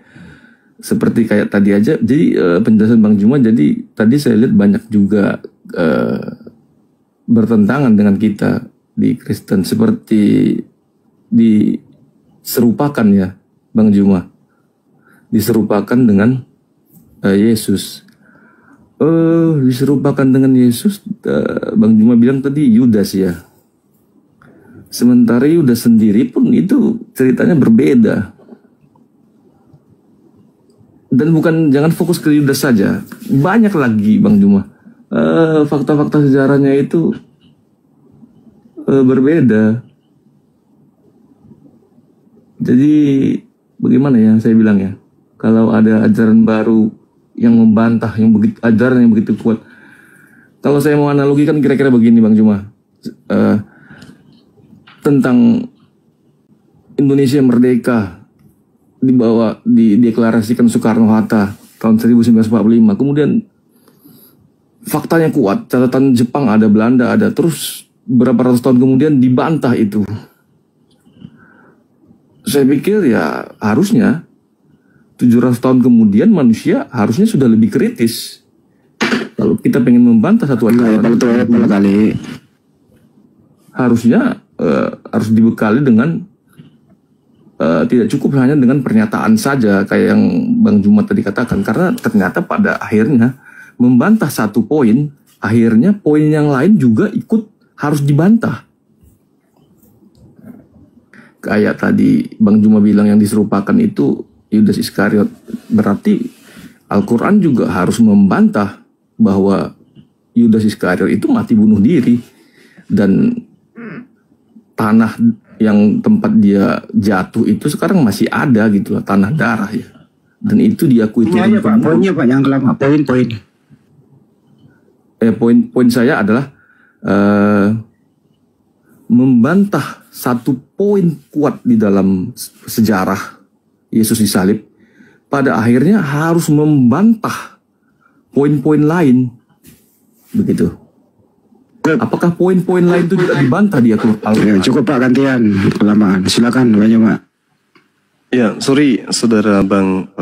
Seperti kayak tadi aja, jadi penjelasan Bang Juma, jadi tadi saya lihat banyak juga bertentangan dengan kita di Kristen, seperti diserupakan ya Bang Juma, diserupakan dengan Yesus. Diserupakan dengan Yesus, Bang Juma bilang tadi Yudas ya. Sementara Yudas sendiri pun itu ceritanya berbeda. Dan bukan, jangan fokus ke Yudas saja, banyak lagi Bang Juma. Fakta-fakta sejarahnya itu berbeda. Jadi bagaimana ya saya bilang ya, kalau ada ajaran baru yang membantah ajaran yang begitu kuat, kalau saya mau analogikan kira-kira begini Bang Juma, tentang Indonesia merdeka dideklarasikan Soekarno-Hatta tahun 1945, kemudian faktanya kuat, catatan Jepang ada, Belanda ada, terus berapa ratus tahun kemudian dibantah itu. Saya pikir ya harusnya 700 tahun kemudian manusia harusnya sudah lebih kritis. Kalau kita pengen membantah satu ajaran, harusnya harus dibekali dengan tidak cukup hanya dengan pernyataan saja kayak yang Bang Jumat tadi katakan, karena ternyata pada akhirnya membantah satu poin, akhirnya poin yang lain juga ikut harus dibantah. Kayak tadi Bang Juma bilang yang diserupakan itu Yudas Iskariot, berarti Al-Quran juga harus membantah bahwa Yudas Iskariot itu mati bunuh diri, dan tanah yang tempat dia jatuh itu sekarang masih ada gitu loh, tanah darah ya, dan itu diakui Ini aja Pak, poinnya Pak, yang kelama, poin-poin. Poin saya adalah membantah satu poin kuat di dalam sejarah Yesus disalib, pada akhirnya harus membantah poin-poin lain. Begitu. Apakah poin-poin lain itu juga dibantah di Al-Quran? Ya, cukup Pak, gantian kelamaan. Silakan Pak Joma. Ya, sorry saudara Bang.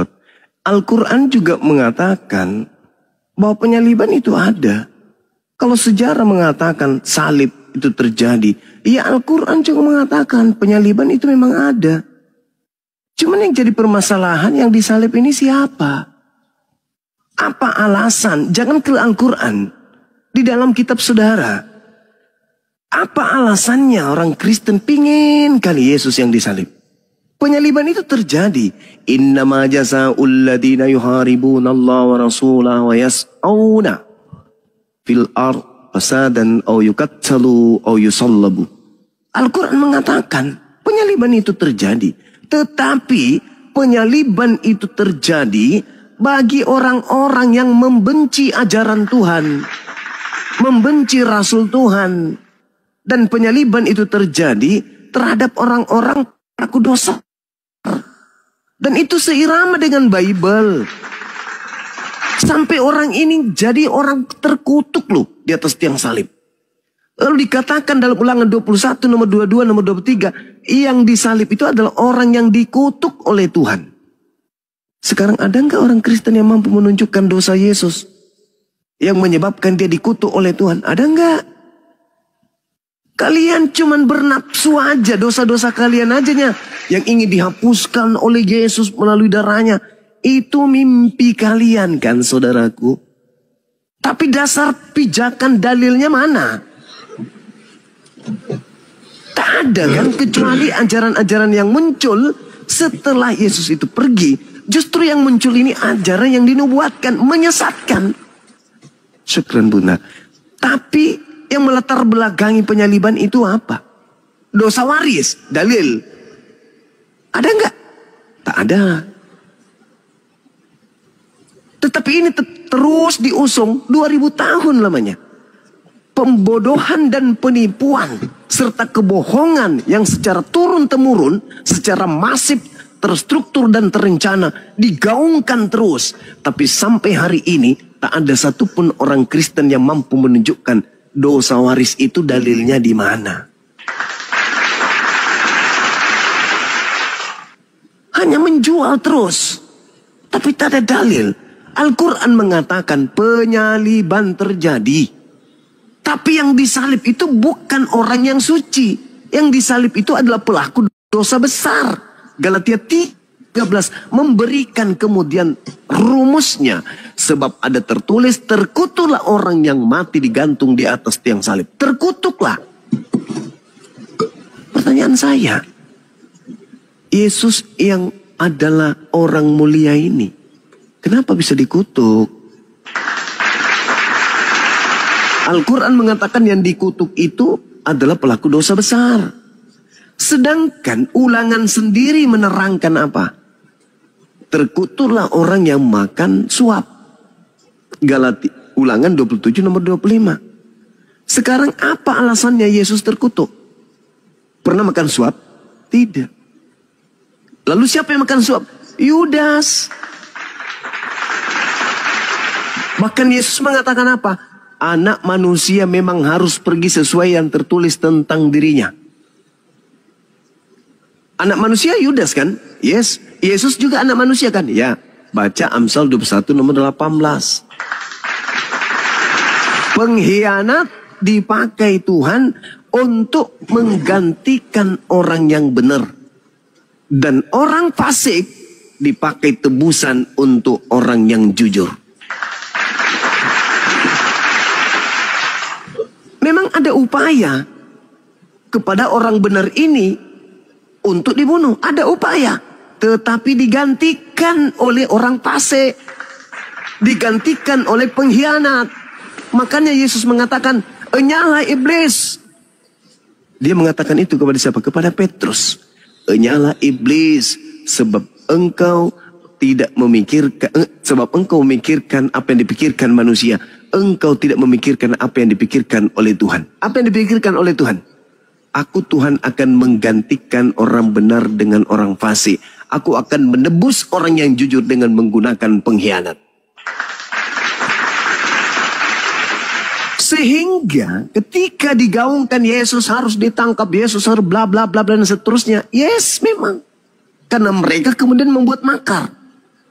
Al-Quran juga mengatakan bahwa penyaliban itu ada. Kalau sejarah mengatakan salib itu terjadi, ya Al-Quran juga mengatakan penyaliban itu memang ada. Cuman yang jadi permasalahan yang disalib ini siapa? Apa alasan? Jangan ke Al-Quran. Di dalam kitab saudara. Apa alasannya orang Kristen pingin kali Yesus yang disalib? Penyaliban itu terjadi. Innama jazaa'ul ladina yuharibuna Allah wa rasulah wa yas'auna fil ard fasadan au yuqattalu au yusallabu. Al-Quran mengatakan penyaliban itu terjadi. Tetapi penyaliban itu terjadi bagi orang-orang yang membenci ajaran Tuhan. Membenci Rasul Tuhan. Dan penyaliban itu terjadi terhadap orang-orang pelaku dosa. Dan itu seirama dengan Bible. Sampai orang ini jadi orang terkutuk loh di atas tiang salib. Lalu dikatakan dalam Ulangan 21 nomor 22 nomor 23. Yang disalib itu adalah orang yang dikutuk oleh Tuhan. Sekarang ada nggak orang Kristen yang mampu menunjukkan dosa Yesus yang menyebabkan dia dikutuk oleh Tuhan? Ada nggak? Kalian cuman bernafsu aja, dosa-dosa kalian ajanya yang ingin dihapuskan oleh Yesus melalui darahnya. Itu mimpi kalian kan saudaraku? Tapi dasar pijakan dalilnya mana? Tak ada kan, kecuali ajaran-ajaran yang muncul setelah Yesus itu pergi. Justru yang muncul ini ajaran yang dinubuatkan, menyesatkan. Syukran Bunda. Tapi yang melatar belakangi penyaliban itu apa? Dosa waris, dalil. Ada nggak? Tak ada. Tetapi ini terus diusung 2000 tahun lamanya. Pembodohan dan penipuan serta kebohongan yang secara turun-temurun, secara masif, terstruktur dan terencana digaungkan terus. Tapi sampai hari ini tak ada satupun orang Kristen yang mampu menunjukkan dosa waris itu dalilnya di mana. Hanya menjual terus, tapi tak ada dalil. Al-Quran mengatakan penyaliban terjadi. Tapi yang disalib itu bukan orang yang suci. Yang disalib itu adalah pelaku dosa besar. Galatia 13 memberikan kemudian rumusnya. Sebab ada tertulis, terkutuklah orang yang mati digantung di atas tiang salib. Terkutuklah. Pertanyaan saya, Yesus yang adalah orang mulia ini, kenapa bisa dikutuk? Al-Quran mengatakan yang dikutuk itu adalah pelaku dosa besar. Sedangkan Ulangan sendiri menerangkan apa? Terkutuklah orang yang makan suap. Ulangan 27 nomor 25. Sekarang apa alasannya Yesus terkutuk? Pernah makan suap? Tidak. Lalu siapa yang makan suap? Yudas. Bahkan Yesus mengatakan apa? Anak manusia memang harus pergi sesuai yang tertulis tentang dirinya. Anak manusia Yudas kan? Yes. Yesus juga anak manusia kan? Ya. Baca Amsal 21 nomor 18. Pengkhianat dipakai Tuhan untuk menggantikan orang yang benar. Dan orang fasik dipakai tebusan untuk orang yang jujur. Memang ada upaya kepada orang benar ini untuk dibunuh. Ada upaya. Tetapi digantikan oleh orang fasik. Digantikan oleh pengkhianat. Makanya Yesus mengatakan, "Enyalah iblis." Dia mengatakan itu kepada siapa? Kepada Petrus. "Enyalah iblis, sebab engkau tidak memikirkan, sebab engkau memikirkan apa yang dipikirkan manusia. Engkau tidak memikirkan apa yang dipikirkan oleh Tuhan." Apa yang dipikirkan oleh Tuhan? Aku Tuhan akan menggantikan orang benar dengan orang fasik. Aku akan menebus orang yang jujur dengan menggunakan pengkhianat. Sehingga ketika digaungkan Yesus harus ditangkap, Yesus harus bla bla bla bla dan seterusnya. Yes, memang. Karena mereka kemudian membuat makar.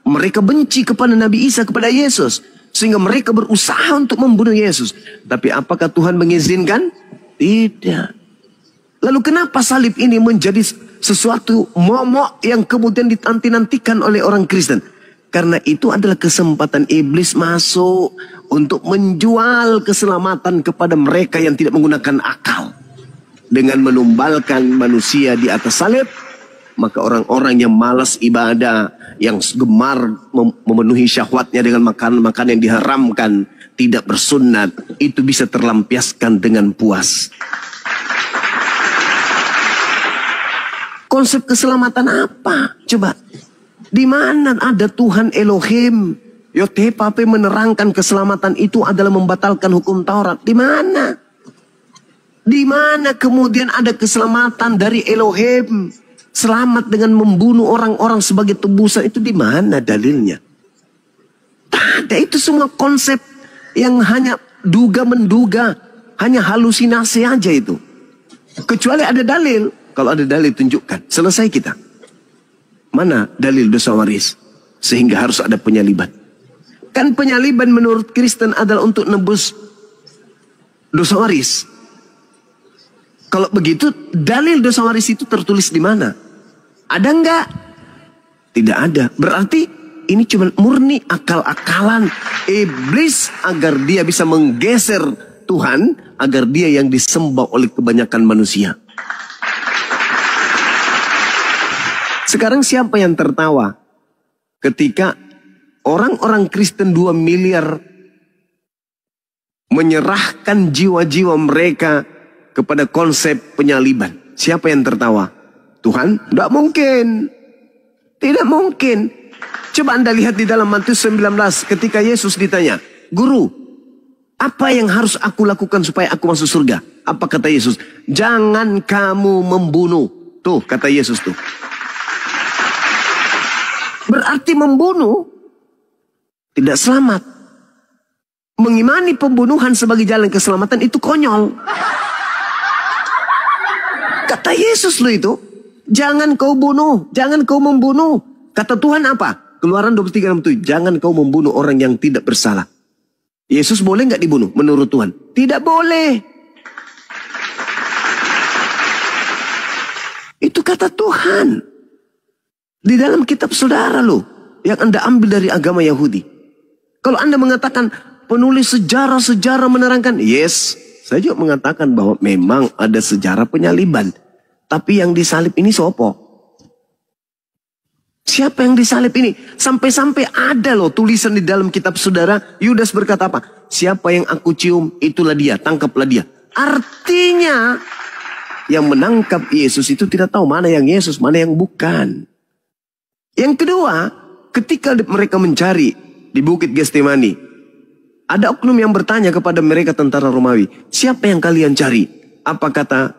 Mereka benci kepada Nabi Isa, kepada Yesus. Sehingga mereka berusaha untuk membunuh Yesus. Tapi apakah Tuhan mengizinkan? Tidak. Lalu kenapa salib ini menjadi sesuatu momok yang kemudian dinanti-nantikan oleh orang Kristen? Karena itu adalah kesempatan iblis masuk untuk menjual keselamatan kepada mereka yang tidak menggunakan akal. Dengan menumbalkan manusia di atas salib, maka orang-orang yang malas ibadah, yang gemar memenuhi syahwatnya dengan makanan-makanan yang diharamkan, tidak bersunat, itu bisa terlampiaskan dengan puas. Konsep keselamatan apa? Coba. Di mana ada Tuhan Elohim? Yotepape menerangkan keselamatan itu adalah membatalkan hukum Taurat. Di mana? Di mana kemudian ada keselamatan dari Elohim? Selamat dengan membunuh orang-orang sebagai tebusan. Itu di mana dalilnya? Tak ada. Itu semua konsep yang hanya duga-menduga. Hanya halusinasi aja itu. Kecuali ada dalil. Kalau ada dalil tunjukkan. Selesai kita. Mana dalil dosa waris? Sehingga harus ada penyaliban. Kan penyaliban menurut Kristen adalah untuk nebus dosa waris. Kalau begitu, dalil dosa waris itu tertulis di mana? Ada enggak? Tidak ada. Berarti ini cuma murni akal-akalan iblis agar dia bisa menggeser Tuhan, agar dia yang disembah oleh kebanyakan manusia. Sekarang siapa yang tertawa ketika orang-orang Kristen 2 miliar menyerahkan jiwa-jiwa mereka kepada konsep penyaliban? Siapa yang tertawa? Tuhan? Tidak mungkin. Tidak mungkin. Coba Anda lihat di dalam Matius 19 ketika Yesus ditanya, Guru, apa yang harus aku lakukan supaya aku masuk surga? Apa kata Yesus? Jangan kamu membunuh. Tuh kata Yesus tuh. Berarti membunuh tidak selamat. Mengimani pembunuhan sebagai jalan keselamatan itu konyol. Kata Yesus loh itu. Jangan kau bunuh. Jangan kau membunuh. Kata Tuhan apa? Keluaran 23:67. Jangan kau membunuh orang yang tidak bersalah. Yesus boleh nggak dibunuh menurut Tuhan? Tidak boleh. Itu kata Tuhan. Di dalam kitab saudara loh. Yang Anda ambil dari agama Yahudi. Kalau Anda mengatakan penulis sejarah-sejarah menerangkan. Yes. Saya juga mengatakan bahwa memang ada sejarah penyaliban. Tapi yang disalib ini sopo? Siapa yang disalib ini? Sampai-sampai ada loh tulisan di dalam kitab saudara. Yudas berkata apa? Siapa yang aku cium, itulah dia. Tangkaplah dia. Artinya yang menangkap Yesus itu tidak tahu mana yang Yesus, mana yang bukan. Yang kedua, ketika mereka mencari di Bukit Getsemani, ada oknum yang bertanya kepada mereka tentara Romawi, siapa yang kalian cari? Apa kata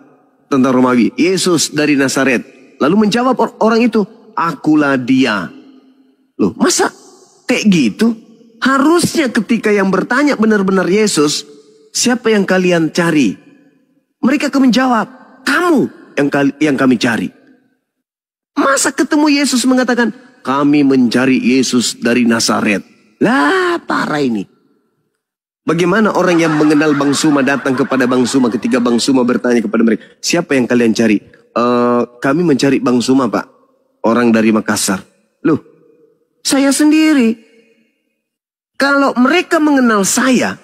tentara Romawi? Yesus dari Nazaret. Lalu menjawab orang itu, akulah dia. Loh, masa kayak gitu? Harusnya ketika yang bertanya benar-benar Yesus, siapa yang kalian cari? Mereka akan menjawab, kamu yang kami cari. Masa ketemu Yesus mengatakan, kami mencari Yesus dari Nazaret. Lah, parah ini. Bagaimana orang yang mengenal Bang Suma datang kepada Bang Suma ketika Bang Suma bertanya kepada mereka, siapa yang kalian cari? Kami mencari Bang Suma, Pak. Orang dari Makassar. Loh, saya sendiri. Kalau mereka mengenal saya,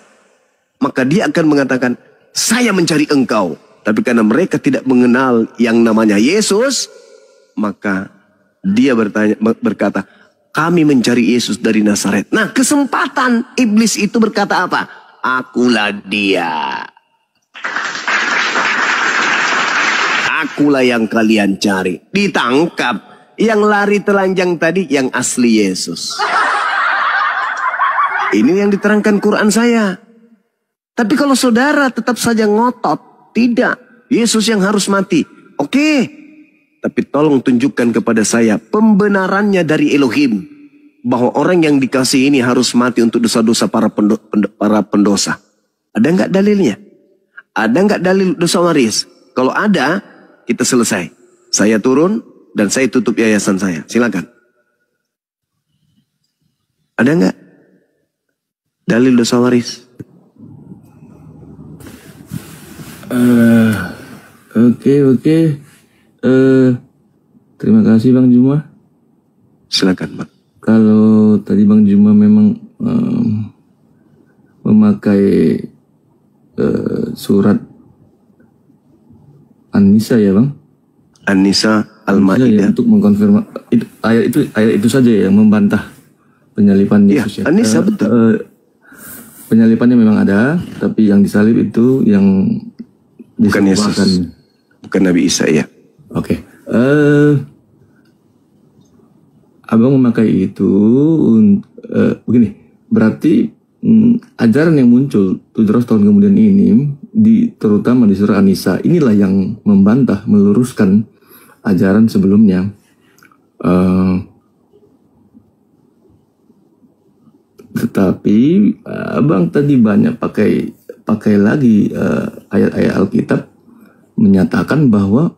maka dia akan mengatakan, saya mencari engkau. Tapi karena mereka tidak mengenal yang namanya Yesus, maka dia berkata, kami mencari Yesus dari Nazaret. Nah, kesempatan iblis itu berkata apa? Akulah dia. Akulah yang kalian cari. Ditangkap. Yang lari telanjang tadi yang asli Yesus. Ini yang diterangkan Quran saya. Tapi kalau saudara tetap saja ngotot, tidak. Yesus yang harus mati. Oke. Tapi tolong tunjukkan kepada saya pembenarannya dari Elohim. Bahwa orang yang dikasihi ini harus mati untuk dosa-dosa para pendosa. Ada nggak dalilnya? Ada nggak dalil dosa waris? Kalau ada, kita selesai. Saya turun dan saya tutup yayasan saya. Silakan. Ada nggak dalil dosa waris? Oke. Terima kasih Bang Juma. Silakan, Bang. Kalau tadi Bang Juma memang memakai surat An-Nisa ya Bang? An-Nisa Al-Maidah. Ya, untuk mengkonfirmasi ayat itu saja yang membantah penyalipan Yesus ya. An-Nisa betul. Penyalipannya memang ada, tapi yang disalib itu yang bukan Yesus, bukan Nabi Isa ya. Oke. Abang memakai itu begini, berarti ajaran yang muncul 700 tahun kemudian ini, terutama di surah An-Nisa, inilah yang membantah, meluruskan ajaran sebelumnya. Tetapi abang tadi banyak pakai lagi ayat-ayat Alkitab menyatakan bahwa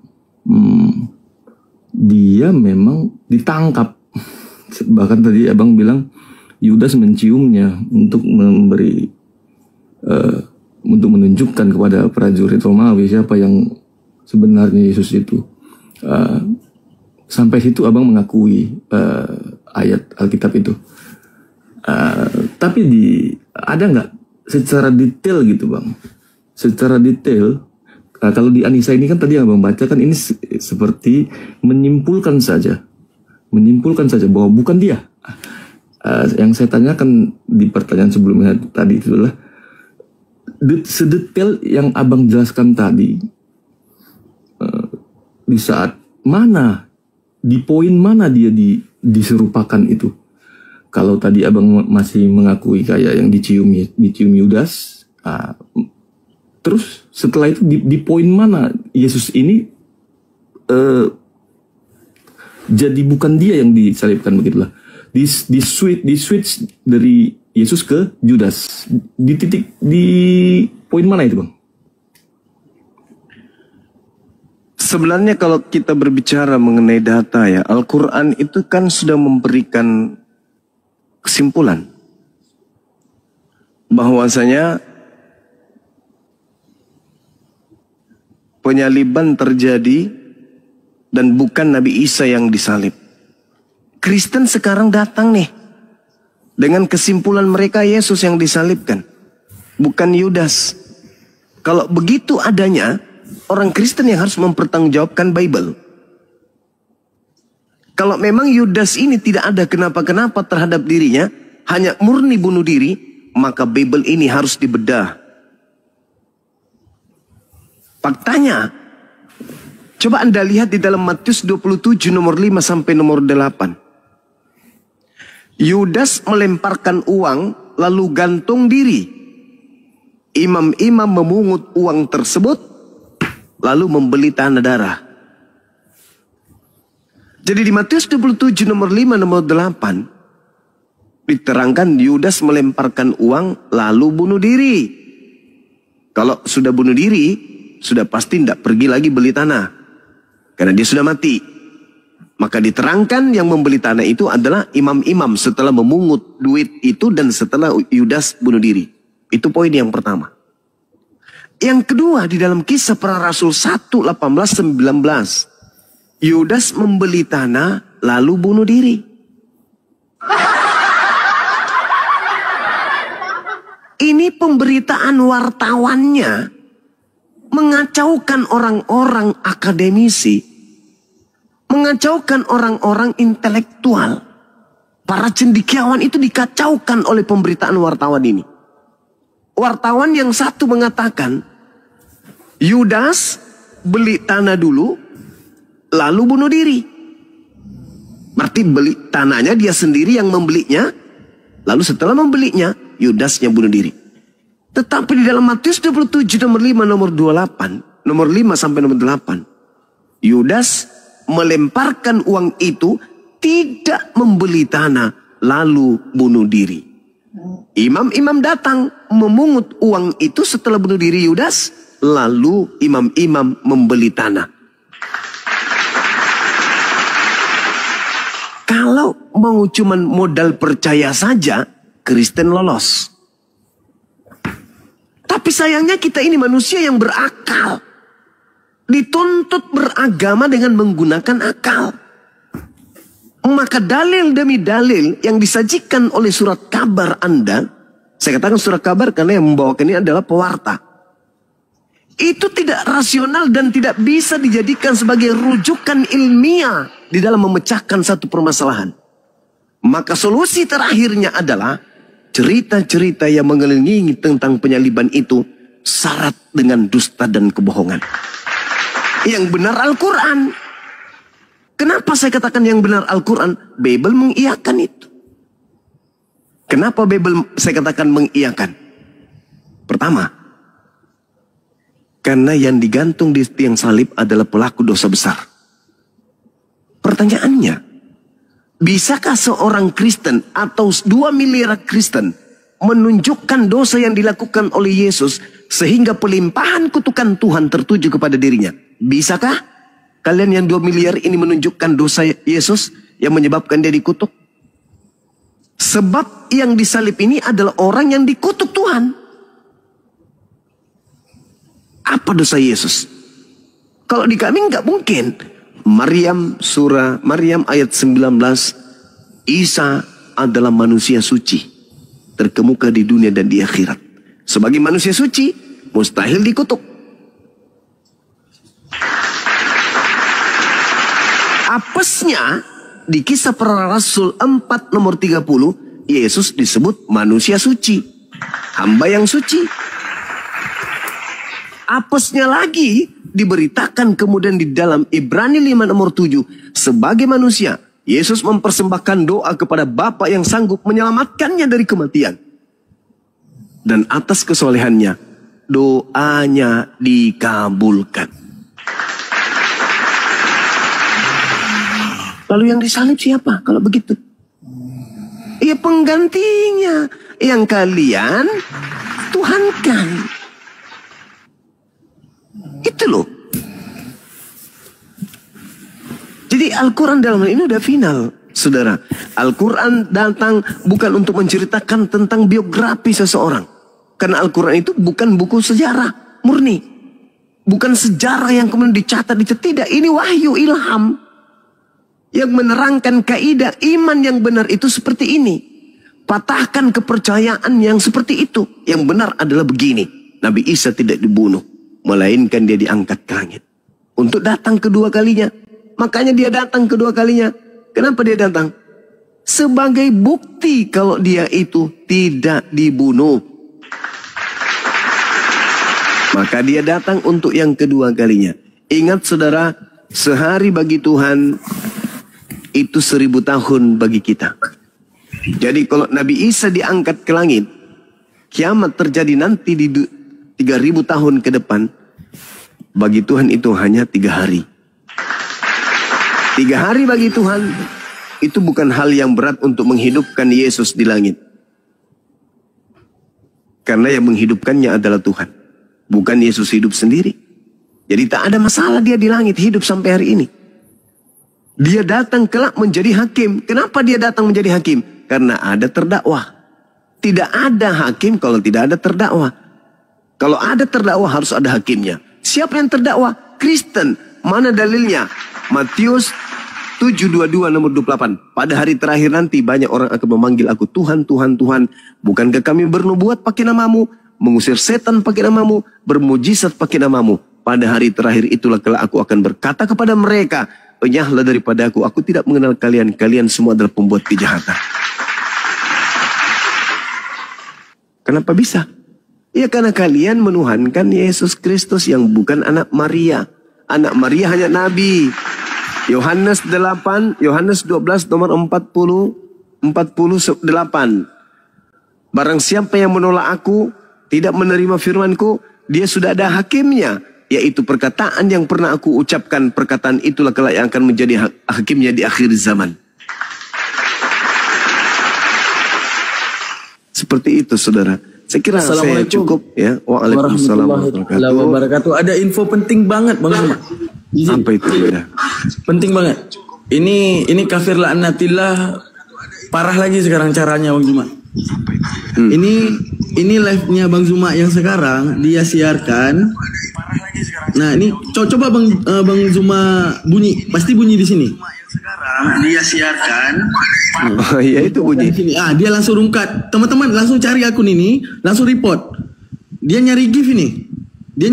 dia memang ditangkap. Bahkan tadi abang bilang Yudas menciumnya untuk untuk menunjukkan kepada prajurit Romawi siapa yang sebenarnya Yesus itu. Sampai situ abang mengakui ayat Alkitab itu. Tapi ada nggak secara detail gitu Bang? Secara detail, kalau di An-Nisa ini kan tadi yang abang baca kan ini seperti menyimpulkan saja bahwa bukan dia. Yang saya tanyakan di pertanyaan sebelumnya tadi itu adalah sedetail yang abang jelaskan tadi, di saat mana, di poin mana dia diserupakan itu. Kalau tadi abang masih mengakui kayak yang dicium Yudas, terus setelah itu di poin mana Yesus ini jadi bukan dia yang disalibkan, begitulah. Di switch dari Yesus ke Yudas. Di poin mana itu Bang? Sebenarnya kalau kita berbicara mengenai data ya, Al-Quran itu kan sudah memberikan kesimpulan bahwasanya penyaliban terjadi dan bukan Nabi Isa yang disalib. Kristen sekarang datang nih dengan kesimpulan mereka Yesus yang disalibkan, bukan Yudas. Kalau begitu adanya, orang Kristen yang harus mempertanggungjawabkan Bible. Kalau memang Yudas ini tidak ada kenapa-kenapa terhadap dirinya, hanya murni bunuh diri, maka Bible ini harus dibedah. Faktanya, coba Anda lihat di dalam Matius 27 nomor 5 sampai nomor 8. Yudas melemparkan uang lalu gantung diri. Imam-imam memungut uang tersebut lalu membeli tanah darah. Jadi di Matius 27 nomor 5 nomor 8 diterangkan Yudas melemparkan uang lalu bunuh diri. Kalau sudah bunuh diri, sudah pasti tidak pergi lagi beli tanah, karena dia sudah mati. Maka diterangkan yang membeli tanah itu adalah imam-imam setelah memungut duit itu dan setelah Yudas bunuh diri. Itu poin yang pertama. Yang kedua, di dalam Kisah Para Rasul 1:18-19, Yudas membeli tanah lalu bunuh diri. Ini pemberitaan wartawannya mengacaukan orang-orang akademisi, mengacaukan orang-orang intelektual. Para cendekiawan itu dikacaukan oleh pemberitaan wartawan ini. Wartawan yang satu mengatakan, Yudas beli tanah dulu, lalu bunuh diri. Berarti beli tanahnya dia sendiri yang membelinya, lalu setelah membelinya, Yudasnya bunuh diri. Tetapi di dalam Matius 27 nomor 5 nomor 28, nomor 5 sampai nomor 8, Yudas melemparkan uang itu, tidak membeli tanah lalu bunuh diri. Imam-imam datang memungut uang itu setelah bunuh diri Yudas, lalu imam-imam membeli tanah. Kalau mau cuman modal percaya saja, Kristen lolos. Tapi sayangnya kita ini manusia yang berakal. Dituntut beragama dengan menggunakan akal. Maka dalil demi dalil yang disajikan oleh surat kabar Anda, saya katakan surat kabar karena yang membawakan ini adalah pewarta, itu tidak rasional dan tidak bisa dijadikan sebagai rujukan ilmiah di dalam memecahkan satu permasalahan. Maka solusi terakhirnya adalah cerita-cerita yang mengelilingi tentang penyaliban itu syarat dengan dusta dan kebohongan. Yang benar Al-Quran. Kenapa saya katakan yang benar Al-Quran? Bible mengiyakan itu. Kenapa Bible saya katakan mengiyakan? Pertama, karena yang digantung di tiang salib adalah pelaku dosa besar. Pertanyaannya, bisakah seorang Kristen atau 2 miliar Kristen menunjukkan dosa yang dilakukan oleh Yesus sehingga pelimpahan kutukan Tuhan tertuju kepada dirinya? Bisakah? Kalian yang 2 miliar ini menunjukkan dosa Yesus yang menyebabkan dia dikutuk? Sebab yang disalib ini adalah orang yang dikutuk Tuhan. Apa dosa Yesus? Kalau di kami nggak mungkin. Maryam ayat 19. Isa adalah manusia suci, terkemuka di dunia dan di akhirat. Sebagai manusia suci, mustahil dikutuk. Apesnya di Kisah Para Rasul 4 nomor 30, Yesus disebut manusia suci, hamba yang suci. Apesnya lagi diberitakan kemudian di dalam Ibrani 5 nomor 7, sebagai manusia Yesus mempersembahkan doa kepada Bapa yang sanggup menyelamatkannya dari kematian. Dan atas kesolehannya doanya dikabulkan. Lalu yang disalib siapa kalau begitu? Ya penggantinya yang kalian tuhankan. Itu loh. Jadi Al-Quran dalam hal ini udah final, saudara. Al-Quran datang bukan untuk menceritakan tentang biografi seseorang. Karena Al-Quran itu bukan buku sejarah murni. Bukan sejarah yang kemudian dicatat. Tidak, ini wahyu ilham. Yang menerangkan kaidah iman yang benar itu seperti ini. Patahkan kepercayaan yang seperti itu. Yang benar adalah begini. Nabi Isa tidak dibunuh, melainkan dia diangkat ke langit. Untuk datang kedua kalinya. Makanya dia datang kedua kalinya. Kenapa dia datang? Sebagai bukti kalau dia itu tidak dibunuh. Maka dia datang untuk yang kedua kalinya. Ingat saudara, sehari bagi Tuhan itu 1000 tahun bagi kita. Jadi kalau Nabi Isa diangkat ke langit, kiamat terjadi nanti di 3000 tahun ke depan. Bagi Tuhan itu hanya 3 hari. 3 hari bagi Tuhan itu bukan hal yang berat untuk menghidupkan Yesus di langit. Karena yang menghidupkannya adalah Tuhan. Bukan Yesus hidup sendiri. Jadi tak ada masalah dia di langit hidup sampai hari ini. Dia datang kelak menjadi hakim. Kenapa dia datang menjadi hakim? Karena ada terdakwa. Tidak ada hakim kalau tidak ada terdakwa. Kalau ada terdakwa harus ada hakimnya. Siapa yang terdakwa? Kristen. Mana dalilnya? Matius 7:22 nomor 28. Pada hari terakhir nanti banyak orang akan memanggil aku Tuhan, Tuhan, Tuhan. Bukankah kami bernubuat pakai namamu? Mengusir setan pakai namamu? Bermujizat pakai namamu? Pada hari terakhir itulah kelak aku akan berkata kepada mereka, enyahlah daripada aku tidak mengenal kalian. Kalian semua adalah pembuat kejahatan. Kenapa bisa? Ya karena kalian menuhankan Yesus Kristus yang bukan anak Maria. Anak Maria hanya nabi. Yohanes 12 nomor 48. Barang siapa yang menolak aku, tidak menerima firmanku, dia sudah ada hakimnya. Yaitu perkataan yang pernah aku ucapkan. Perkataan itulah kelak yang akan menjadi hakimnya di akhir zaman. Seperti itu, saudara. Saya kira saya Assalamualaikum cukup ya. Waalaikumsalam warahmatullahi wabarakatuh. Ada info penting banget Bang Zuma. Apa itu ya? Penting banget. Ini kafir la'natillah parah lagi sekarang caranya Bang Zuma. Ini live-nya Bang Zuma yang sekarang dia siarkan. Nah, ini coba Bang Zuma bunyi, pasti bunyi di sini. Dia siarkan. Oh iya itu bunyi. Dia langsung rungkat. Teman-teman langsung cari akun ini, langsung report. Dia nyari GIF ini. Dia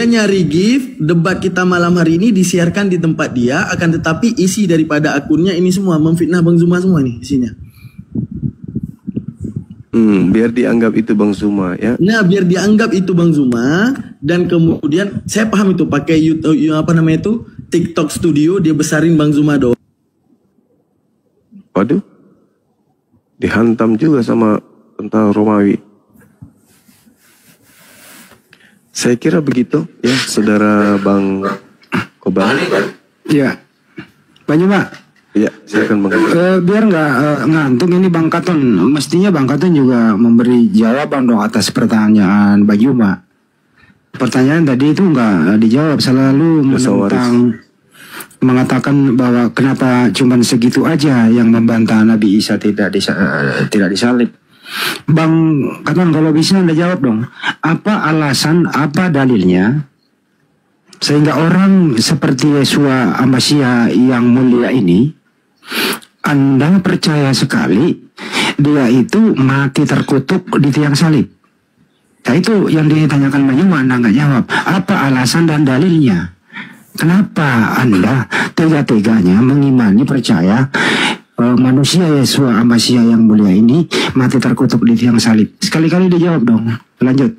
nyari GIF debat kita malam hari ini disiarkan di tempat dia, akan tetapi isi daripada akunnya ini semua memfitnah Bang Zuma semua nih isinya. Biar dianggap itu Bang Zuma ya. Nah, biar dianggap itu Bang Zuma, dan kemudian saya paham itu pakai YouTube TikTok Studio, dia besarin Bang Zuma doang. Waduh. Dihantam juga sama tentara Romawi. Saya kira begitu ya, saudara Bang Kobar. Ya, Bang Zuma. Ya, silakan Bang. Biar nggak ngantuk ini Bang Katon, mestinya Bang Katon juga memberi jawaban dong atas pertanyaan Bang Zuma. Pertanyaan tadi itu nggak dijawab, selalu mengatakan bahwa kenapa cuman segitu aja yang membantah Nabi Isa tidak disalib. Bang Katon kalau bisa Anda jawab dong, apa alasan, apa dalilnya sehingga orang seperti Yeshua Amasya yang mulia ini Anda percaya sekali dia itu mati terkutuk di tiang salib. Nah itu yang ditanyakan Bang Zuma, Anda nggak jawab. Apa alasan dan dalilnya? Kenapa Anda tega-teganya mengimani percaya manusia Yeshua Amasya yang mulia ini mati terkutuk di tiang salib? Sekali-kali dijawab dong. Lanjut.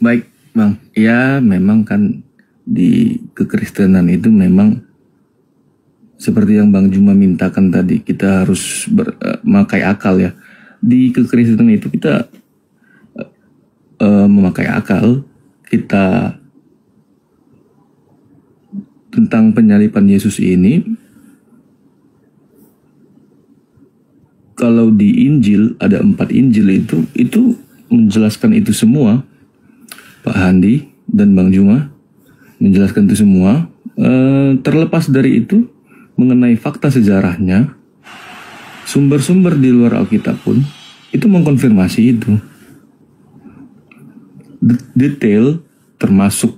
Baik Bang. Ya memang kan di kekristenan itu memang seperti yang Bang Zuma mintakan tadi, kita harus memakai akal ya. Di kekristenan itu kita memakai akal, kita tentang penyaliban Yesus ini. Kalau di Injil ada 4 Injil itu menjelaskan itu semua. Pak Handi dan Bang Zuma menjelaskan itu semua. Terlepas dari itu, mengenai fakta sejarahnya, sumber-sumber di luar Alkitab pun itu mengkonfirmasi itu. Detail termasuk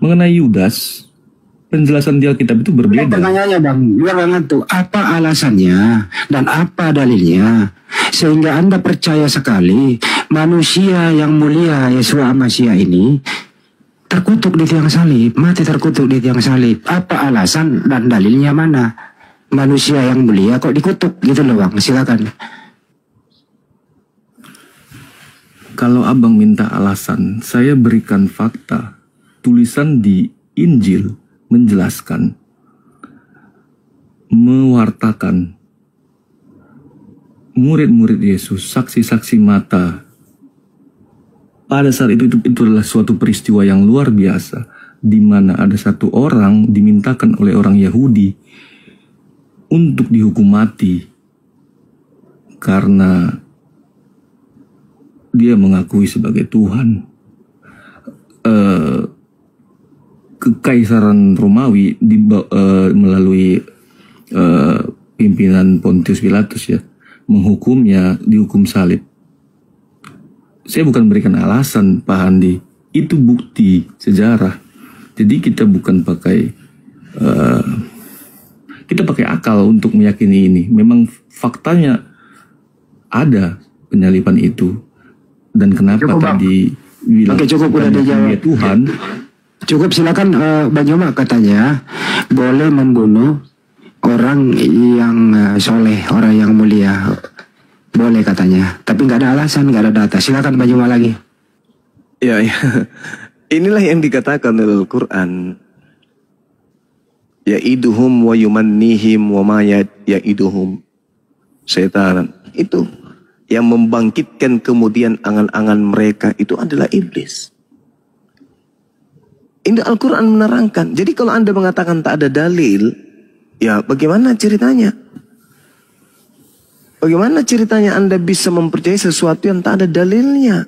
mengenai Yudas, penjelasan di Alkitab itu berbeda. Pertanyaannya Bang, biar nggak ngantuk, apa alasannya dan apa dalilnya sehingga Anda percaya sekali manusia yang mulia Yeshua Amasya ini terkutuk di tiang salib, mati terkutuk di tiang salib? Apa alasan dan dalilnya mana? Manusia yang mulia kok dikutuk gitu loh Bang, silakan. Kalau abang minta alasan, saya berikan fakta. Tulisan di Injil menjelaskan, mewartakan murid-murid Yesus, saksi-saksi mata. Pada saat itu adalah suatu peristiwa yang luar biasa, di mana ada satu orang dimintakan oleh orang Yahudi untuk dihukum mati karena dia mengakui sebagai Tuhan. Kekaisaran Romawi melalui pimpinan Pontius Pilatus ya, menghukumnya, dihukum salib. Saya bukan memberikan alasan Pak Handi, itu bukti sejarah. Jadi kita bukan pakai kita pakai akal untuk meyakini ini. Memang faktanya ada penyaliban itu, dan kenapa cukup, tadi bilang cukup udah dijawab Tuhan. Cukup, silakan Bang Zuma. Katanya boleh membunuh orang yang soleh, orang yang mulia, boleh katanya, tapi nggak ada alasan, nggak ada data. Silakan Bang Zuma lagi. Ya. Inilah yang dikatakan dalam Al-Quran. Ya'iduhum wa yumannihim wa ma ya'iduhum setan. Itu yang membangkitkan kemudian angan-angan mereka itu adalah iblis. Ini Al-Quran menerangkan. Jadi kalau Anda mengatakan tak ada dalil, Ya, bagaimana ceritanya? Bagaimana ceritanya Anda bisa mempercayai sesuatu yang tak ada dalilnya?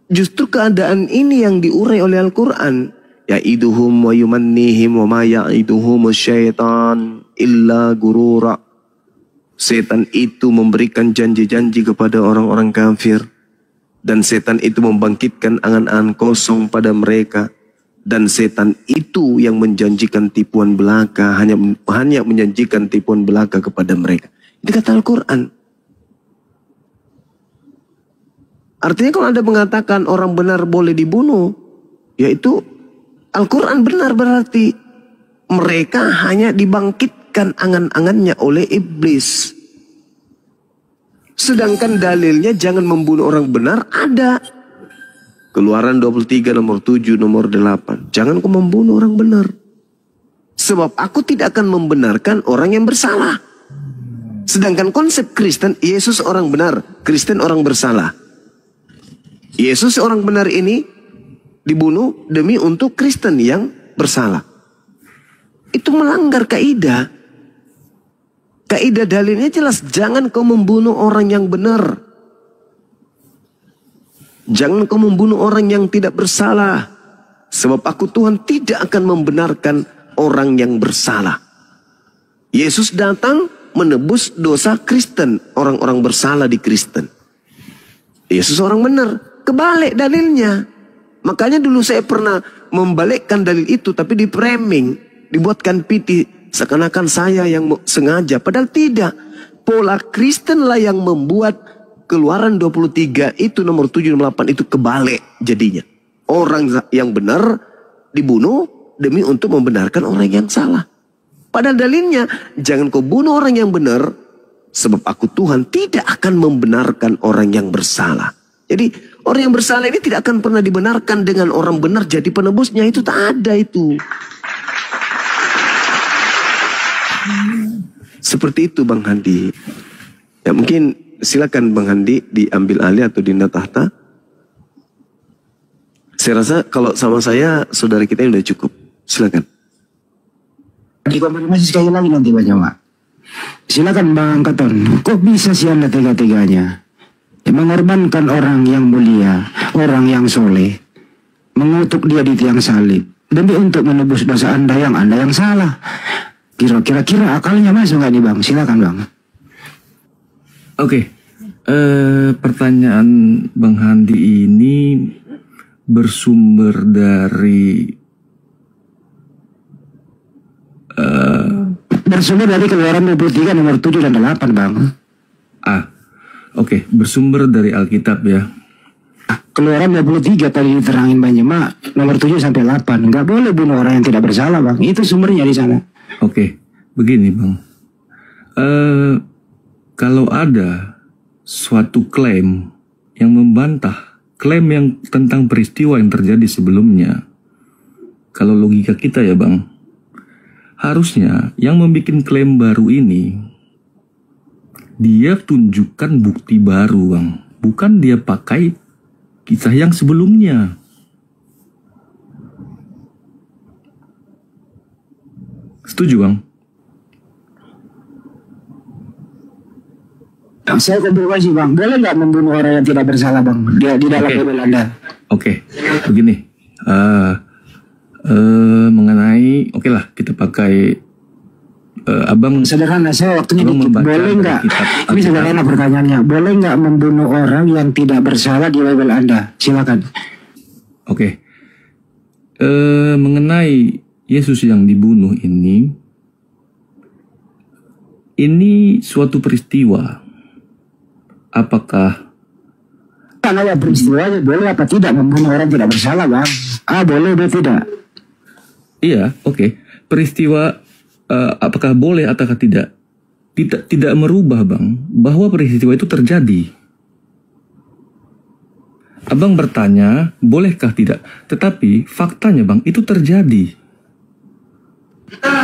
Justru keadaan ini yang diurai oleh Al-Quran. Ya'iduhum wa yumannihim wa ma ya'iduhum syaitan illa gurura. Setan itu memberikan janji-janji kepada orang-orang kafir. Dan setan itu membangkitkan angan-angan kosong pada mereka. Dan setan itu yang menjanjikan tipuan belaka, hanya menjanjikan tipuan belaka kepada mereka. Ini kata Al-Quran. Artinya kalau Anda mengatakan orang benar boleh dibunuh, yaitu Al-Quran benar, berarti mereka hanya dibangkitkan angan-angannya oleh iblis. Sedangkan dalilnya jangan membunuh orang benar ada. Keluaran 23 nomor 7 nomor 8. Jangan kau membunuh orang benar. Sebab aku tidak akan membenarkan orang yang bersalah. Sedangkan konsep Kristen, Yesus orang benar, Kristen orang bersalah. Yesus orang benar ini dibunuh demi untuk Kristen yang bersalah. Itu melanggar kaidah. Kaidah dalilnya jelas, jangan kau membunuh orang yang benar. Jangan kau membunuh orang yang tidak bersalah. Sebab aku Tuhan tidak akan membenarkan orang yang bersalah. Yesus datang menebus dosa Kristen, orang-orang bersalah di Kristen. Yesus orang benar. Kebalik dalilnya. Makanya dulu saya pernah membalikkan dalil itu, tapi di framing, dibuatkan piti seakan-akan saya yang sengaja, padahal tidak. Pola Kristen lah yang membuat Keluaran 23 itu nomor 7 nomor 8 itu kebalik jadinya. Orang yang benar dibunuh demi untuk membenarkan orang yang salah. Padahal dalilnya, jangan kau bunuh orang yang benar, sebab aku Tuhan tidak akan membenarkan orang yang bersalah. Jadi orang yang bersalah ini tidak akan pernah dibenarkan dengan orang benar jadi penebusnya. Itu tak ada itu. Seperti itu Bang Handi. Ya mungkin silakan Bang Handi diambil alih atau dinda tahta. Saya rasa kalau sama saya saudara kita sudah cukup. Silakan. Dikonfirmasi sekali lagi nanti Pak Jawa. Silakan Bang Katon. Kok bisa sih Anda tega-teganya mengorbankan orang yang mulia, orang yang soleh, mengutuk dia di tiang salib demi untuk menebus dosa Anda yang salah? Kira-kira akalnya masuk nggak nih Bang? Silakan Bang. Oke, pertanyaan Bang Handi ini bersumber dari Keluaran 23 nomor 7 dan 8 Bang. Oke, bersumber dari Alkitab ya. Keluaran 23 tadi diterangin Bang Jema, nomor 7 sampai 8. Nggak boleh bunuh orang yang tidak bersalah Bang. Itu sumbernya di sana. Oke, begini Bang. Kalau ada suatu klaim yang membantah klaim yang tentang peristiwa yang terjadi sebelumnya, kalau logika kita ya Bang, harusnya yang membuat klaim baru ini dia tunjukkan bukti baru Bang, bukan dia pakai kisah yang sebelumnya. Setuju Bang? Saya konfirmasi Bang, boleh nggak membunuh orang yang tidak bersalah Bang? Dia di dalam Bible Anda. Oke, begini. Mengenai, oke lah kita pakai Abang sederhana, saya waktunya dikit. Boleh nggak? Ini sederhana pertanyaannya. Boleh nggak membunuh orang yang tidak bersalah di Bible Anda? Silakan. Oke. Mengenai Yesus yang dibunuh ini suatu peristiwa. Apakah karena ya peristiwanya boleh apa tidak membunuh orang tidak bersalah Bang? Boleh atau tidak? Iya, oke. Peristiwa apakah boleh atau tidak? Tidak merubah Bang bahwa peristiwa itu terjadi. Abang bertanya bolehkah tidak, tetapi faktanya Bang itu terjadi.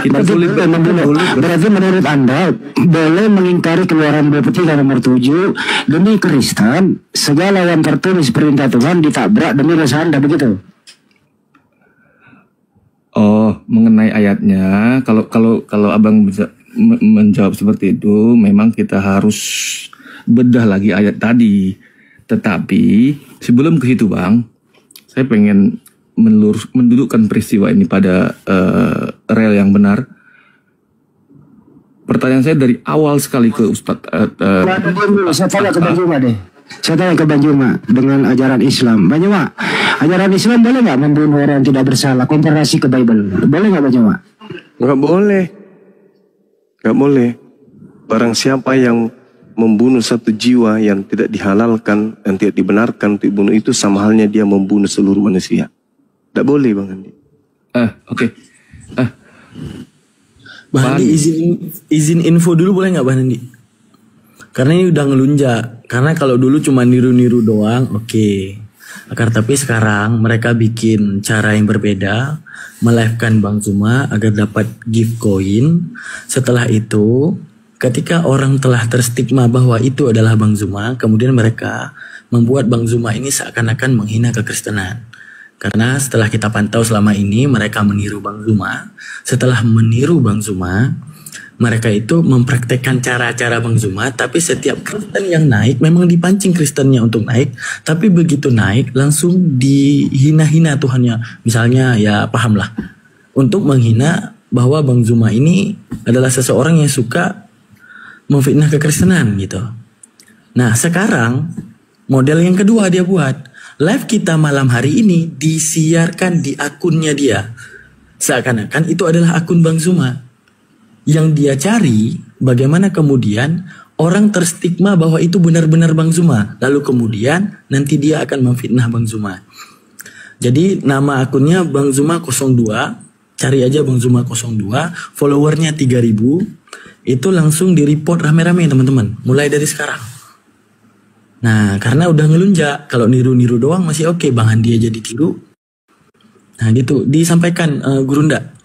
Kita berarti menurut Anda boleh mengingkari Keluaran 23 nomor 7 demi Kristen, segala yang tertulis perintah Tuhan ditabrak demi dosa Anda, begitu? Oh, mengenai ayatnya, kalau abang bisa menjawab seperti itu, memang kita harus bedah lagi ayat tadi. Tetapi sebelum ke situ bang, saya pengen mendudukkan peristiwa ini pada rel yang benar. Pertanyaan saya dari awal sekali ke Ustadz. Saya tanya ke Bang Juma deh. Saya tanya ke Bang Juma dengan ajaran Islam. Bang Juma, ajaran Islam boleh nggak membunuh orang yang tidak bersalah? Komparasi ke Bible, boleh nggak Bang Juma? Nggak boleh. Nggak boleh. Barang siapa yang membunuh satu jiwa yang tidak dihalalkan, yang tidak dibenarkan untuk dibunuh, itu sama halnya dia membunuh seluruh manusia. Nggak boleh Bang Andi. Oke. Bang Andi izin info dulu boleh nggak Bang Andi? Karena ini udah ngelunjak. Karena kalau dulu cuma niru-niru doang, oke. Tapi sekarang mereka bikin cara yang berbeda, melive-kan Bang Zuma agar dapat gift coin. Setelah itu, ketika orang telah terstigma bahwa itu adalah Bang Zuma, kemudian mereka membuat Bang Zuma ini seakan-akan menghina kekristenan. Karena setelah kita pantau selama ini, mereka meniru Bang Zuma. Setelah meniru Bang Zuma, mereka itu mempraktekkan cara-cara Bang Zuma, tapi setiap Kristen yang naik memang dipancing Kristennya untuk naik, tapi begitu naik langsung dihina-hina Tuhannya. Misalnya ya pahamlah, untuk menghina bahwa Bang Zuma ini adalah seseorang yang suka memfitnah kekristenan gitu. Nah sekarang model yang kedua dia buat, live kita malam hari ini disiarkan di akunnya dia, seakan-akan itu adalah akun Bang Zuma. Yang dia cari bagaimana kemudian orang terstigma bahwa itu benar-benar Bang Zuma. Lalu kemudian nanti dia akan memfitnah Bang Zuma. Jadi nama akunnya Bang Zuma 02. Cari aja Bang Zuma 02. Followernya 3000. Itu langsung di report rame-rame teman-teman. Mulai dari sekarang. Nah karena udah ngelunjak. Kalau niru-niru doang masih oke. Bang Andi aja ditiru. Nah gitu. Disampaikan Gurunda.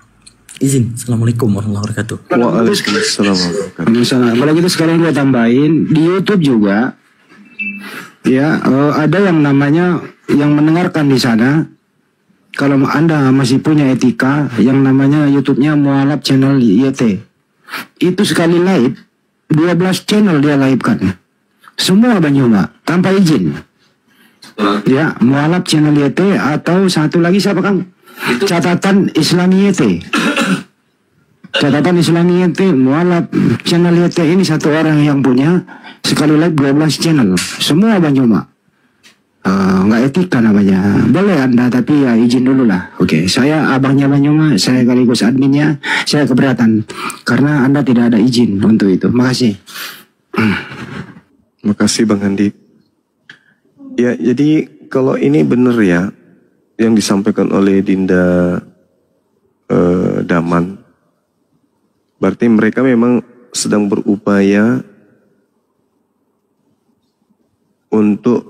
Izin. Assalamualaikum warahmatullahi wabarakatuh. Waalaikumsalam warahmatullahi wabarakatuh. Kalau gitu sekarang gue tambahin di YouTube juga, ya ada yang namanya yang mendengarkan di sana. Kalau Anda masih punya etika, yang namanya YouTube-nya Mualaf Channel YT, itu sekali live 12 channel dia live kan, semua Bang Juma tanpa izin. Ya Mualaf Channel YT atau satu lagi siapa Kang? Catatan Islami YT. Catatan Islami YT, Mualaf Channel YT ini satu orang yang punya sekali live 12 channel. Semua Bang Juma. Nggak etika namanya. Boleh Anda tapi ya izin dulu lah. Oke, saya abangnya Bang Juma, saya sekaligus adminnya, saya keberatan. Karena Anda tidak ada izin untuk itu. Makasih. Makasih Bang Andi. Ya, jadi kalau ini benar ya yang disampaikan oleh Dinda Daman, berarti mereka memang sedang berupaya untuk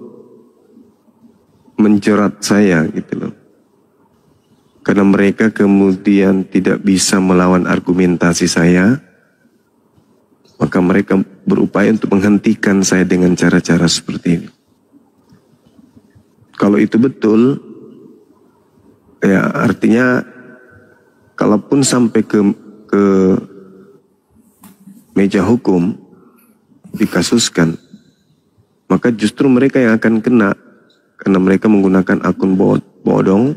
menjerat saya gitu loh. Karena mereka kemudian tidak bisa melawan argumentasi saya, maka mereka berupaya untuk menghentikan saya dengan cara-cara seperti ini. Kalau itu betul, ya artinya kalaupun sampai ke meja hukum dikasuskan, maka justru mereka yang akan kena karena mereka menggunakan akun bodong,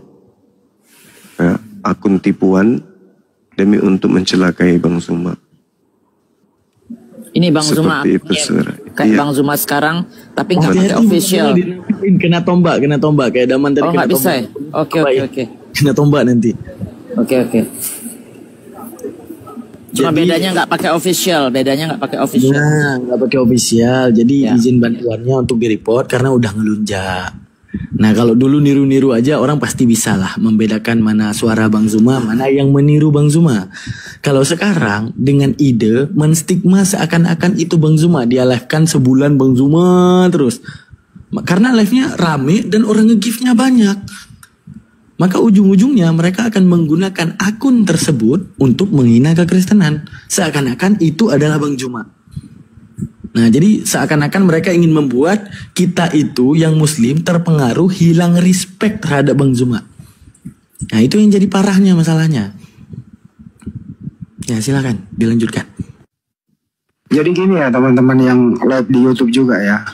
ya, akun tipuan demi untuk mencelakai Bang Zuma. Ini Bang Zuma, itu, kayak iya. Bang Zuma sekarang, tapi nggak pakai official. Kena tombak kayak Daman tadi. Oh nggak bisa ya? Oke. Kena tombak nanti. Oke. Cuma Jadi, bedanya nggak pakai official, Nah, nggak pakai official. Jadi Ya. izin bantuannya untuk di-report karena udah ngelunjak. Nah, kalau dulu niru-niru aja orang pasti bisa lah membedakan mana suara Bang Zuma, mana yang meniru Bang Zuma. Kalau sekarang dengan ide menstigma seakan-akan itu Bang Zuma, dia live-kan sebulan Bang Zuma terus. Karena live-nya rame dan orang nge-gift-nya banyak. Maka ujung-ujungnya mereka akan menggunakan akun tersebut untuk menghina kekristenan. Seakan-akan itu adalah Bang Zuma. Nah jadi seakan-akan mereka ingin membuat kita itu yang muslim terpengaruh hilang respect terhadap Bang Zuma. Nah itu yang jadi parahnya masalahnya. Ya silakan dilanjutkan. Jadi gini ya teman-teman yang live di YouTube juga ya.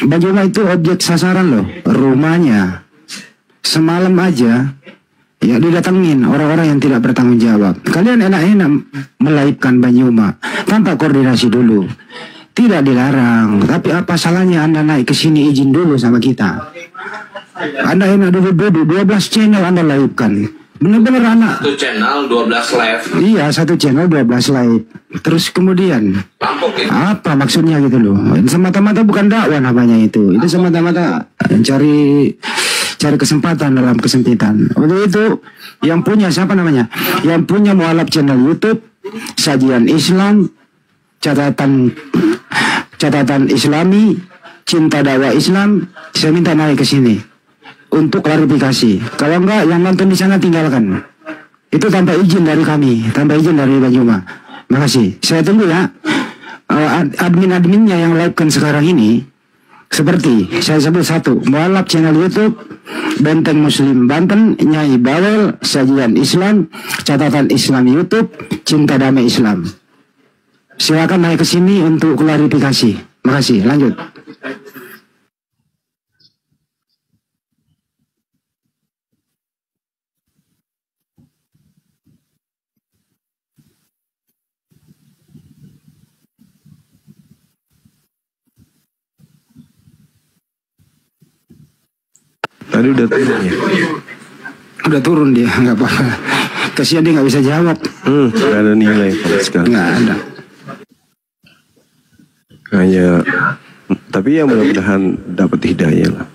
Bang Juma itu objek sasaran loh, rumahnya. Semalam aja ya didatengin orang-orang yang tidak bertanggung jawab. Kalian enak-enak melaipkan Bang Juma tanpa koordinasi dulu. Tidak dilarang, tapi apa salahnya Anda naik ke sini izin dulu sama kita? Anda enak duduk 12 channel Anda laipkan. Benar-benar anak. Satu channel 12 live. Iya, satu channel 12 live. Terus kemudian Rampok ya. apa maksudnya gitu loh? Semata-mata bukan dakwah namanya itu. Itu semata-mata cari kesempatan dalam kesempitan. Untuk itu yang punya siapa namanya? Yang punya mualaf channel YouTube Sajian Islam, catatan Islami, Cinta Dakwah Islam, saya minta naik ke sini untuk klarifikasi. Kalau enggak, yang nonton di sana tinggalkan. Itu tanpa izin dari kami, tanpa izin dari Bang Juma. Makasih. Saya tunggu ya. Admin-adminnya yang live-kan sekarang ini, seperti saya sebut satu, mualaf channel YouTube Benteng Muslim Banten, Nyai Bawel, Sajian Islam, Catatan Islam YouTube, Cinta Damai Islam. Silakan naik ke sini untuk klarifikasi. Makasih. Lanjut. Tadi udah turun ya? Udah turun dia, nggak apa-apa. Kasihan dia nggak bisa jawab. Nggak ada nilai sama sekali. Nggak ada. Hanya, tapi ya mudah-mudahan dapat hidayah lah.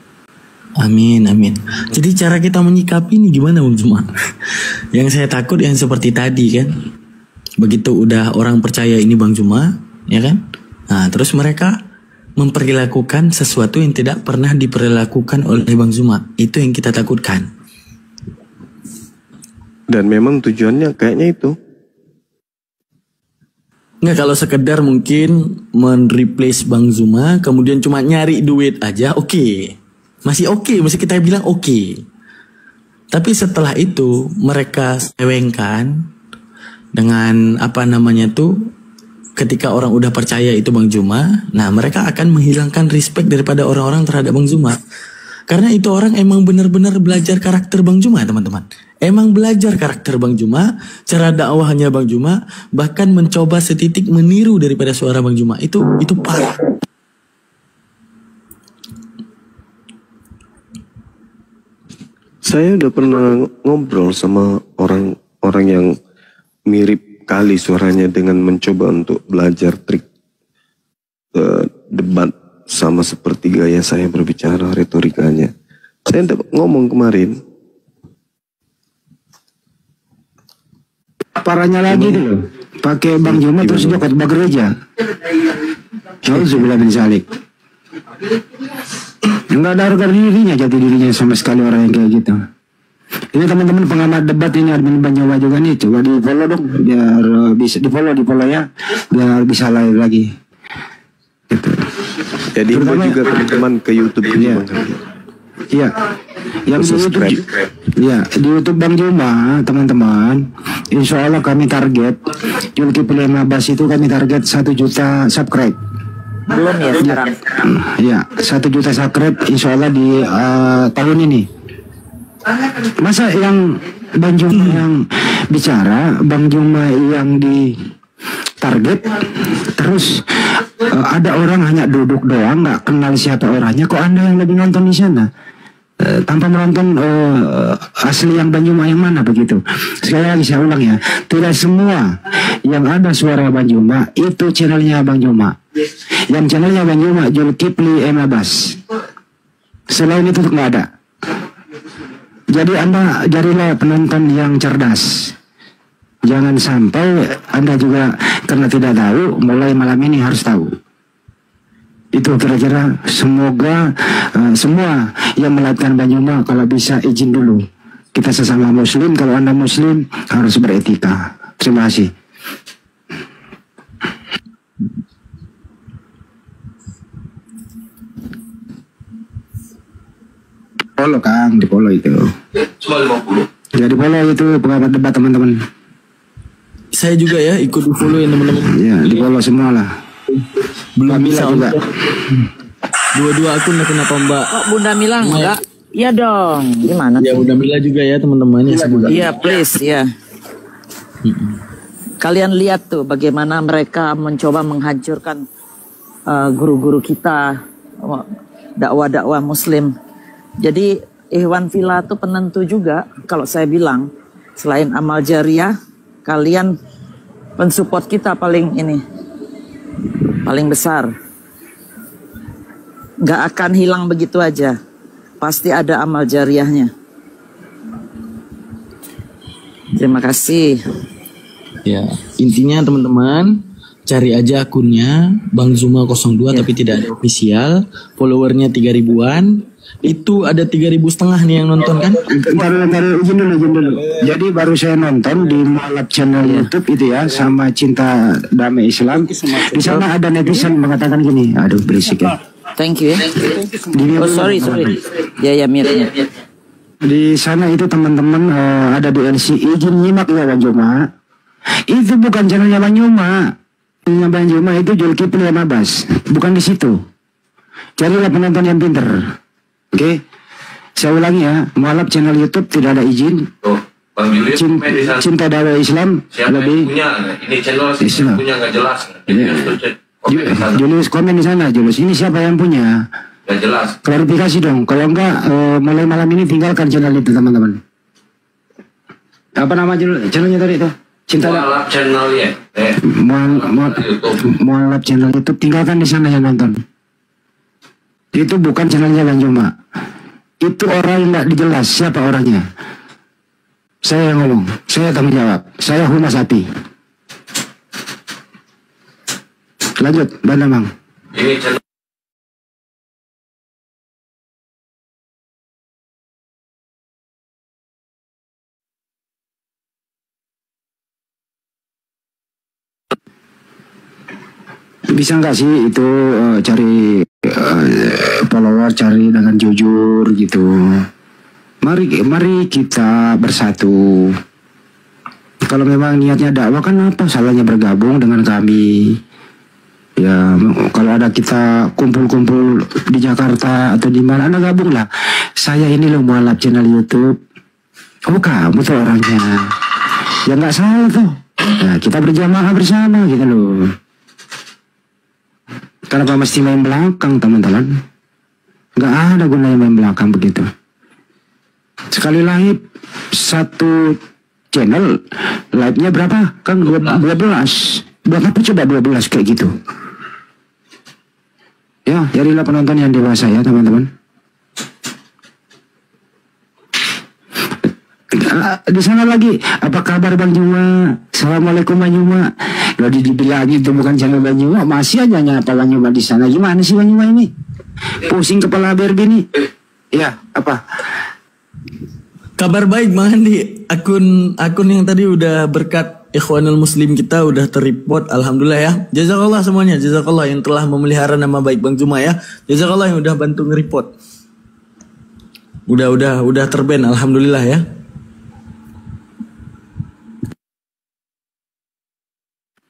Amin, amin. Jadi cara kita menyikapi ini gimana Bang Juma? Yang saya takut yang seperti tadi kan. Begitu udah orang percaya ini Bang Juma, ya kan? Nah, terus mereka memperlakukan sesuatu yang tidak pernah diperlakukan oleh Bang Juma. Itu yang kita takutkan. Dan memang tujuannya kayaknya itu. Nggak, kalau sekedar mungkin men-replace Bang Zuma, kemudian cuma nyari duit aja, oke. Masih oke, masih kita bilang oke. Tapi setelah itu mereka sewengkan dengan apa namanya tuh, ketika orang udah percaya itu Bang Juma, nah mereka akan menghilangkan respect daripada orang-orang terhadap Bang Juma. Karena itu orang emang benar-benar belajar karakter Bang Juma, teman-teman. Emang belajar karakter Bang Juma, cara dakwahnya Bang Juma, bahkan mencoba setitik meniru daripada suara Bang Juma. Itu parah. Saya udah pernah ngobrol sama orang yang mirip kali suaranya dengan mencoba untuk belajar trik debat sama seperti gaya saya berbicara, retorikanya. Saya ngomong kemarin. Parahnya lagi tuh, pakai Bang Juma terus dia khotbah gereja. Alhamdulillah bin Salik. Enggak ada harga dirinya, jati dirinya sama sekali orang yang kayak gitu. Ini teman-teman pengamat debat ini admin Bang Juma juga nih, coba di follow dong, biar bisa di follow ya, biar bisa live lagi. Gitu. Jadi info juga teman-teman ke YouTube ini. Iya. Yang di YouTube, ya di YouTube Bang Juma teman-teman, insya Allah kami target Zulkifli Mabas itu kami target 1 juta subscribe. Belum ya sekarang. Ya 1 juta subscribe insya Allah di tahun ini. Masa yang Bang Juma yang bicara, Bang Juma yang di target, terus ada orang hanya duduk doang nggak kenal siapa orangnya, kok Anda yang lebih nonton di sana tanpa menonton asli yang Bang Juma yang mana begitu. Sekali lagi saya ulang ya, tidak semua yang ada suara Bang Juma itu channelnya Bang Juma. Yang channelnya Bang Juma Zulkifli Mabas, selain itu nggak ada. Jadi Anda jadilah penonton yang cerdas. Jangan sampai Anda juga karena tidak tahu, mulai malam ini harus tahu. Itu kira-kira, semoga semua yang melakukan Bang Juma kalau bisa izin dulu. Kita sesama muslim, kalau Anda muslim harus beretika. Terima kasih. Polo Kang, di Polo itu. Cuma 50. Ya di Polo itu pengamat debat teman-teman. Saya juga ya ikut di follow ya teman-teman. Ya di Polo semua lah. Belum Mbak Mila bisa juga. Dua-dua akun kenapa Mbak? Kok Bunda Mila enggak? Iya dong. Gimana Ya tuh? Bunda Mila juga ya teman-teman ya semua. Iya, please, ya. Kalian lihat tuh bagaimana mereka mencoba menghancurkan guru-guru kita, dakwah-dakwah Muslim. Jadi Ikhwan Villa itu penentu juga. Kalau saya bilang, selain amal jariah, kalian pensupport kita paling besar. Gak akan hilang begitu aja. Pasti ada amal jariahnya. Terima kasih. Ya, intinya teman-teman cari aja akunnya Bang Zuma 02 tapi tidak ada official, followernya 3.000-an. Itu ada 3.500 nih yang nonton kan? Ntar izin dulu. Jadi baru saya nonton di Malap channel YouTube itu ya, sama Cinta Damai Islam. Di sana ada netizen mengatakan gini, aduh berisik ya. Thank you. Oh sorry. Ya miripnya. Di sana itu teman-teman ada DLC izin nyimak ya Bang Juma. Itu bukan channelnya Bang Juma. Channelnya Bang Juma itu Zulkifli Abbas. Bukan di situ. Carilah penonton yang pinter. Oke, saya ulangi ya, Mualaf channel YouTube tidak ada izin. Tuh, Bang Julius main di sana. Cinta Damai Islam Siapa lebih. yang punya? Ini channel Islam. punya nggak jelas. Iya. Julius komen di sana, Julius. Ini siapa yang punya? Nggak jelas. Klarifikasi dong. Kalau enggak, mulai malam ini tinggalkan channel itu teman-teman. Apa nama channelnya tadi itu? Cinta Mualaf channel ya. Mualaf channel YouTube, tinggalkan di sana yang nonton. Itu bukan channelnya Bang Juma. Itu orang yang tidak dijelas siapa orangnya. Saya yang ngomong, saya tanggung jawab. Saya humas api. Lanjut, Bang Damang. Ini channel Bisa nggak sih itu cari follower, cari dengan jujur gitu. Mari kita bersatu. Kalau memang niatnya dakwah kan apa salahnya bergabung dengan kami. Ya kalau ada kita kumpul-kumpul di Jakarta atau di mana, Anda gabung lah. Saya ini loh Mualaf channel YouTube. Oh kamu tuh orangnya. Ya nggak salah tuh. Nah, kita berjamaah bersama gitu loh. Kenapa mesti main belakang teman-teman? Nggak ada gunanya main belakang begitu. Sekali live satu channel, live-nya berapa? Kan 12. Buat apa coba 12 kayak gitu? Ya, carilah penonton yang dewasa ya teman-teman. Di sana lagi, apa kabar Bang Juma? Assalamualaikum Bang Juma. Kalau dibilang itu bukan channel Bang Juma, masih aja nyapa Bang Juma di sana. Gimana sih Bang Juma ini? Pusing kepala Berbi nih. Ya, apa? Kabar baik Bang Andi. Akun yang tadi udah berkat Ikhwanul Muslim kita udah terreport, alhamdulillah ya. Jazakallah semuanya, jazakallah yang telah memelihara nama baik Bang Juma ya. Jazakallah yang udah bantu nge-report. Udah terban, alhamdulillah ya.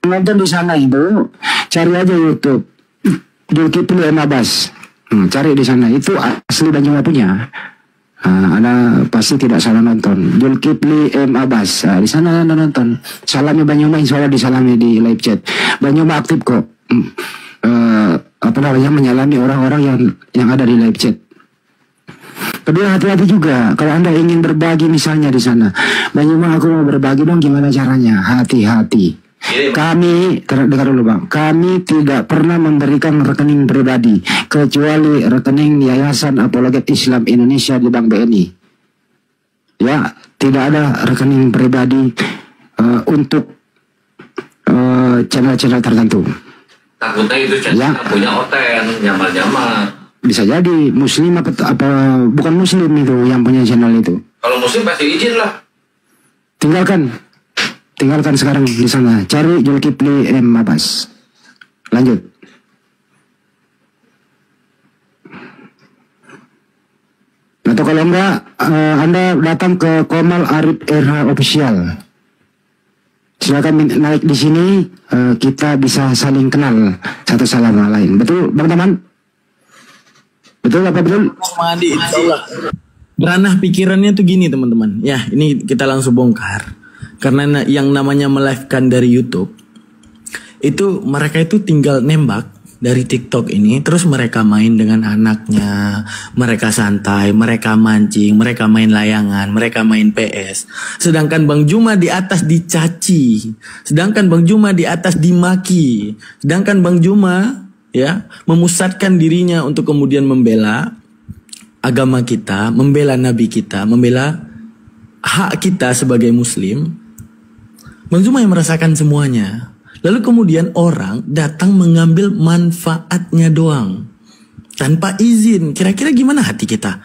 Nonton di sana itu, cari aja YouTube Zulkifli Abbas. Cari di sana, itu asli Bang Juma punya. Anda pasti tidak salah nonton Zulkifli Abbas. Di sana Anda nonton. Salami Bang Juma, insya Allah disalami di live chat. Bang Juma aktif kok. Menyalami orang-orang yang ada di live chat. Kedua, hati-hati juga kalau Anda ingin berbagi misalnya di sana. Bang Juma, aku mau berbagi dong, gimana caranya? Hati-hati. Kami, dengar dulu Bang, kami tidak pernah memberikan rekening pribadi kecuali rekening Yayasan Apologet Islam Indonesia di Bank BNI. Ya, tidak ada rekening pribadi untuk channel-channel tertentu. takutnya itu channel punya Oten, nyamar-nyamar. Bisa jadi Muslim apa bukan Muslim itu yang punya channel itu. Kalau Muslim pasti izin lah. Tinggalkan sekarang di sana. Cari Zulkifli Abbas. Lanjut. Atau kalau enggak, Anda datang ke Komal Arif RH Official. Silakan naik di sini, kita bisa saling kenal satu sama lain. Betul, Bang Taman? Betul apa betul? Bang Andi, insyaallah. Ranah pikirannya tuh gini teman-teman. Ya, ini kita langsung bongkar. Karena yang namanya melive-kan dari YouTube, itu mereka itu tinggal nembak dari TikTok ini, terus mereka main dengan anaknya, mereka santai, mereka mancing, mereka main layangan, mereka main PS. Sedangkan Bang Juma di atas dicaci, sedangkan Bang Juma di atas dimaki, sedangkan Bang Juma ya memusatkan dirinya untuk kemudian membela agama kita, membela nabi kita, membela hak kita sebagai muslim. Bang Juma yang merasakan semuanya. Lalu kemudian orang datang mengambil manfaatnya doang. Tanpa izin. Kira-kira gimana hati kita?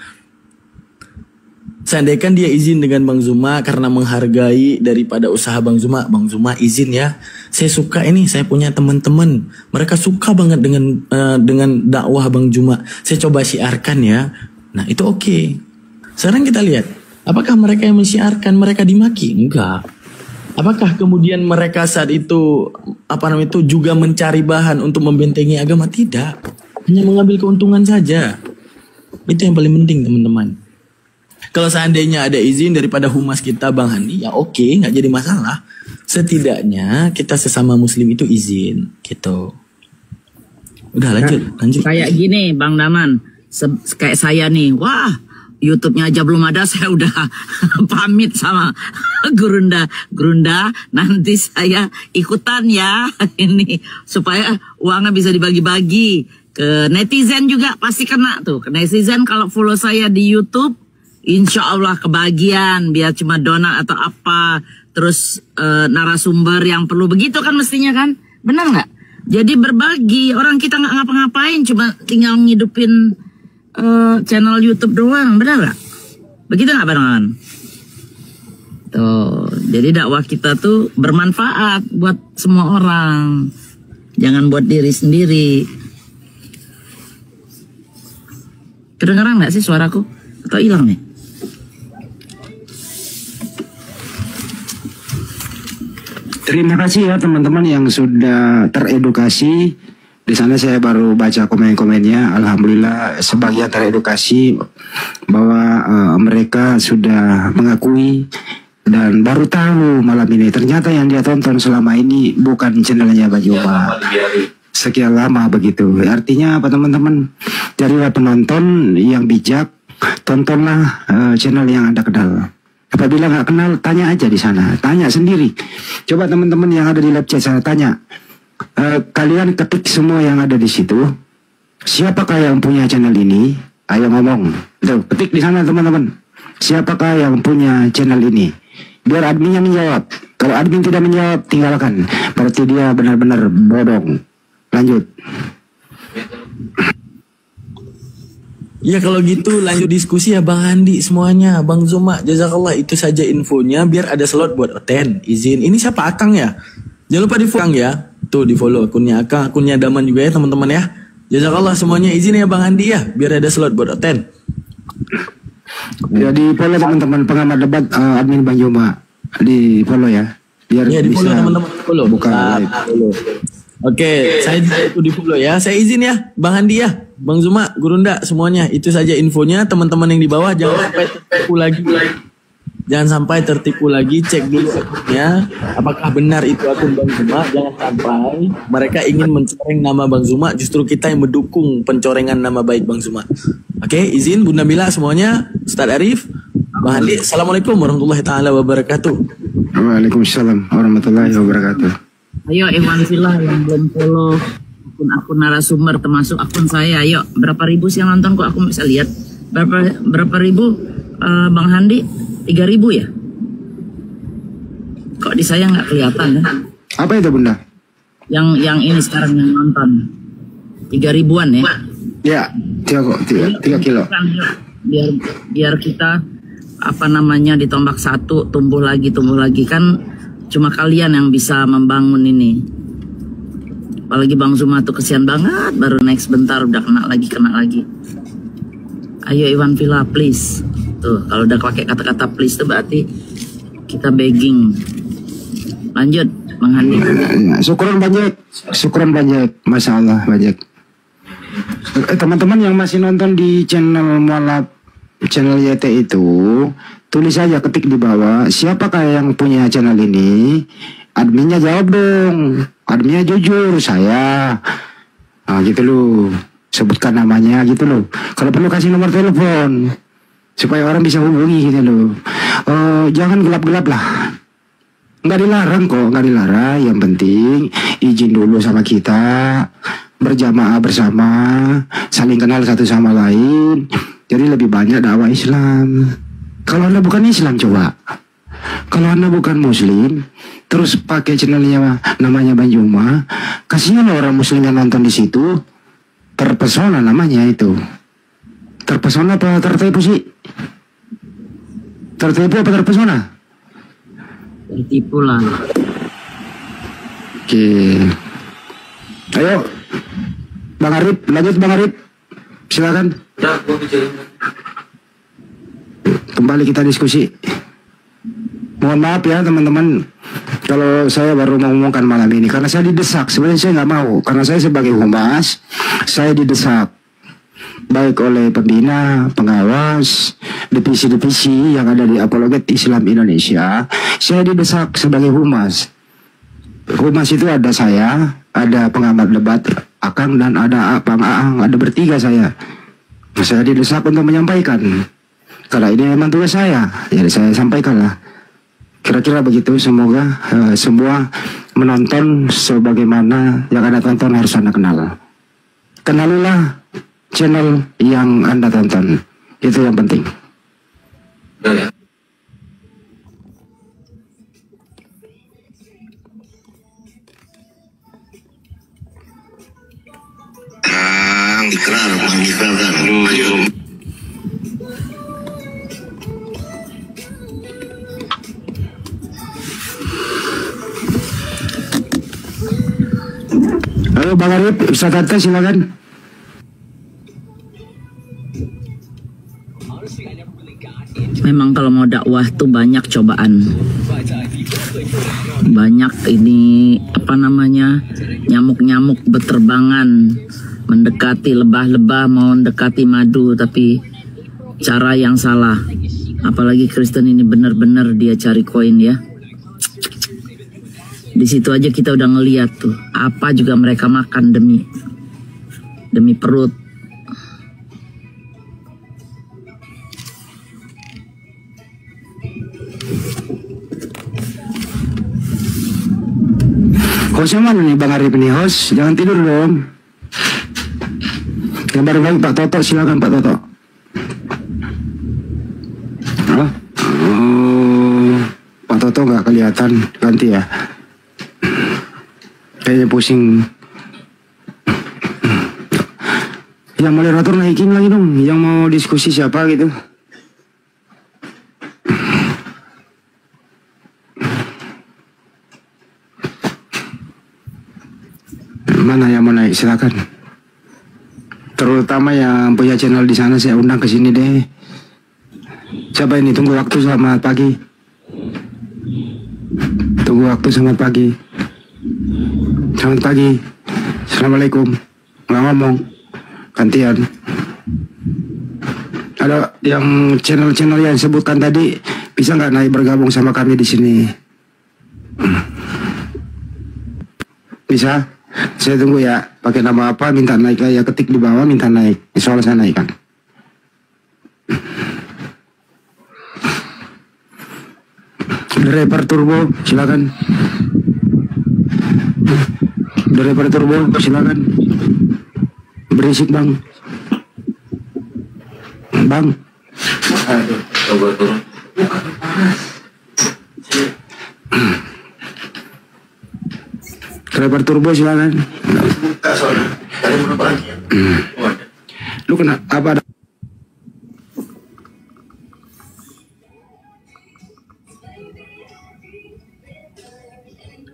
Seandainya dia izin dengan Bang Zuma karena menghargai daripada usaha Bang Zuma. Bang Zuma izin ya. Saya suka ini, saya punya teman-teman. Mereka suka banget dengan dakwah Bang Zuma. Saya coba syiarkan ya. Nah itu oke. Sekarang kita lihat. Apakah mereka yang mensyiarkan mereka dimaki? Enggak. Apakah kemudian mereka saat itu juga mencari bahan untuk membentengi agama? Tidak. Hanya mengambil keuntungan saja. Itu yang paling penting teman-teman. Kalau seandainya ada izin daripada humas kita Bang Handi, ya oke, nggak jadi masalah. Setidaknya kita sesama muslim itu izin gitu. Udah lanjut. Kayak gini Bang Daman, kayak saya nih, wah YouTube-nya aja belum ada, saya udah pamit sama Gurunda, nanti saya ikutan ya ini supaya uangnya bisa dibagi-bagi ke netizen juga pasti kena tuh. Ke netizen kalau follow saya di YouTube, insya Allah kebagian biar cuma donat atau apa, terus narasumber yang perlu begitu kan mestinya kan, benar nggak? Jadi berbagi, orang kita nggak ngapa-ngapain, cuma tinggal ngidupin channel YouTube doang, benar nggak? Begitu nggak barengan? Tuh, jadi dakwah kita tuh bermanfaat buat semua orang, jangan buat diri sendiri. Kedengeran nggak sih suaraku? Atau hilang nih? Terima kasih ya teman-teman yang sudah teredukasi. Di sana saya baru baca komen-komennya. Alhamdulillah sebagian teredukasi bahwa mereka sudah mengakui dan baru tahu malam ini ternyata yang dia tonton selama ini bukan channelnya Bang Juma. Sekian lama begitu. Artinya apa teman-teman? Jadilah penonton yang bijak, tontonlah channel yang Anda kenal. Apabila nggak kenal, tanya aja di sana, tanya sendiri. Coba teman-teman yang ada di live chat saya tanya. Kalian ketik semua yang ada di situ. Siapakah yang punya channel ini? Ayo ngomong. Tuh, ketik di sana teman-teman. Siapakah yang punya channel ini? Biar adminnya menjawab. Kalau admin tidak menjawab, tinggalkan. Berarti dia benar-benar bodong. Lanjut. Ya kalau gitu lanjut diskusi ya Bang Andi semuanya. Bang Zuma, jazakallah, itu saja infonya. Biar ada slot buat attend. Izin. Ini siapa Akang ya? Jangan lupa di-follow ya. Tuh di follow akunnya Akang, akunnya Daman juga ya teman-teman ya. Jazakallah semuanya, izin ya Bang Andi ya, biar ada slot buat attend. Ya di follow teman-teman pengamat debat admin Bang Juma, di follow ya. Biar ya, di bisa follow teman-teman, follow. Buka live. Oke, saya itu di follow ya. Saya izin ya Bang Andi ya, Bang Zuma, Gurunda semuanya. Itu saja infonya teman-teman yang di bawah, jangan sampai tertipu lagi. Jangan sampai tertipu lagi, cek dulu akunnya, apakah benar itu akun Bang Zuma. Jangan sampai mereka ingin mencoreng nama Bang Zuma, justru kita yang mendukung pencorengan nama baik Bang Zuma. Oke, izin Bunda Mila semuanya, Ustaz Arif, Bang Andi. Assalamualaikum warahmatullahi taala wabarakatuh. Waalaikumsalam warahmatullahi wabarakatuh. Ayo Iwan Villa yang belum follow akun narasumber termasuk akun saya, ayo berapa ribu sih yang nonton kok aku bisa lihat? Berapa ribu Bang Handi? 3.000 ya? Kok di saya nggak kelihatan ya? Apa itu Bunda? Yang ini sekarang yang nonton 3.000-an ya? Ya, 3 kilo. Biar kita ditombak satu, tumbuh lagi kan cuma kalian yang bisa membangun ini. Apalagi Bang Zuma tuh kesian banget, baru naik sebentar udah kena lagi. Ayo Iwan Villa please. Tuh, kalau udah pakai kata-kata please itu berarti kita begging. Lanjut, Bang Handi. Syukuran banyak, Masya Allah banyak. Teman-teman yang masih nonton di channel Mualaf, channel YT itu, tulis aja, ketik di bawah, siapakah yang punya channel ini? Adminnya jawab dong, adminnya jujur, saya. Nah gitu loh, sebutkan namanya gitu loh. Kalau perlu kasih nomor telepon supaya orang bisa hubungi gitu loh. Jangan gelap-gelap lah. Nggak dilarang kok, nggak dilarang. Yang penting izin dulu sama kita, berjamaah bersama, saling kenal satu sama lain. Jadi lebih banyak dakwah Islam. Kalau Anda bukan Islam coba. Kalau Anda bukan Muslim, terus pakai channelnya namanya Bang Juma, kasihan orang Muslim yang nonton di situ, terpesona namanya itu. Terpesona apa tertipu sih? Tertipu apa terpesona? Tertipu lah. Oke. Ayo, Bang Arif, lanjut Bang Arif. Silakan. Kembali kita diskusi. Mohon maaf ya teman-teman, kalau saya baru mengumumkan malam ini karena saya didesak. Sebenarnya saya nggak mau, karena saya sebagai humas, saya didesak baik oleh pembina, pengawas, divisi-divisi yang ada di Apologet Islam Indonesia. Saya didesak sebagai humas. Humas itu ada saya, ada pengamat debat Akang, dan ada Bang Aang, ada bertiga saya. Saya didesak untuk menyampaikan. Karena ini memang tugas saya, jadi saya sampaikanlah. Kira-kira begitu, semoga semua menonton sebagaimana yang Anda tonton harus Anda kenal. Kenalilah channel yang Anda tonton, itu yang penting. Ikrar mengikrarkan. Halo Bang Arif, Ustaz Tata silakan. Memang kalau mau dakwah tuh banyak cobaan. Banyak ini apa namanya, nyamuk-nyamuk berterbangan mendekati lebah-lebah, mau mendekati madu, tapi cara yang salah. Apalagi Kristen ini benar-benar dia cari koin ya. Di situ aja kita udah ngeliat tuh apa juga mereka makan demi perut. Hostnya mana nih Bang Arif ini, host? Jangan tidur dong. Yang baru lagi Pak Toto, silakan Pak Toto. Pak Toto nggak kelihatan, ganti ya. Kayaknya pusing. Yang moderator naikin lagi dong, yang mau diskusi siapa gitu. Mana yang mau naik, silakan. Terutama yang punya channel di sana saya undang ke sini deh. Siapa ini? Tunggu waktu, selamat pagi. Tunggu waktu, selamat pagi. Selamat pagi. Assalamualaikum. Nggak ngomong. Gantian. Ada yang channel-channel yang disebutkan tadi, bisa nggak naik bergabung sama kami di sini? Bisa? Saya tunggu ya. Pakai nama apa? Minta naik lah ya. Ketik di bawah, minta naik. Soalnya saya naikkan. Driver turbo, silakan. Driver turbo, silakan. Berisik bang. Bang. Coba turun. Driver turbo silakan. Lu kena apa?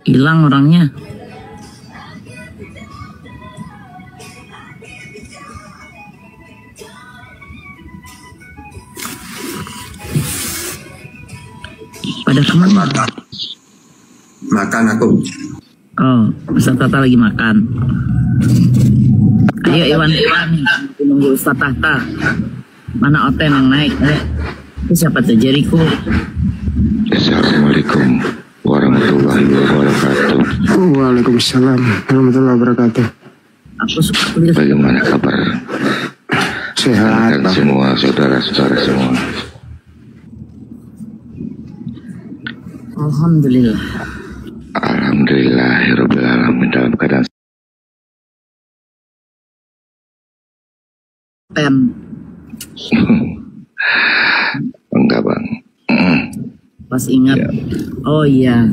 Hilang orangnya. Pada kemana? Makan aku. Oh, Ustaz Tata lagi makan. Ayo Iwan, nunggu Ustaz Tata. Mana Oten yang naik? Itu siapa tuh? Jericho. Assalamualaikum warahmatullahi wabarakatuh. Waalaikumsalam warahmatullahi wabarakatuh. Aku suka kuliah. Bagaimana kabar? Sehat, Bang. Semua saudara-saudara semua. Alhamdulillah. Alhamdulillahirabbil alamin, dalam keadaan enggak Bang. Pas ingat, Ya. oh iya,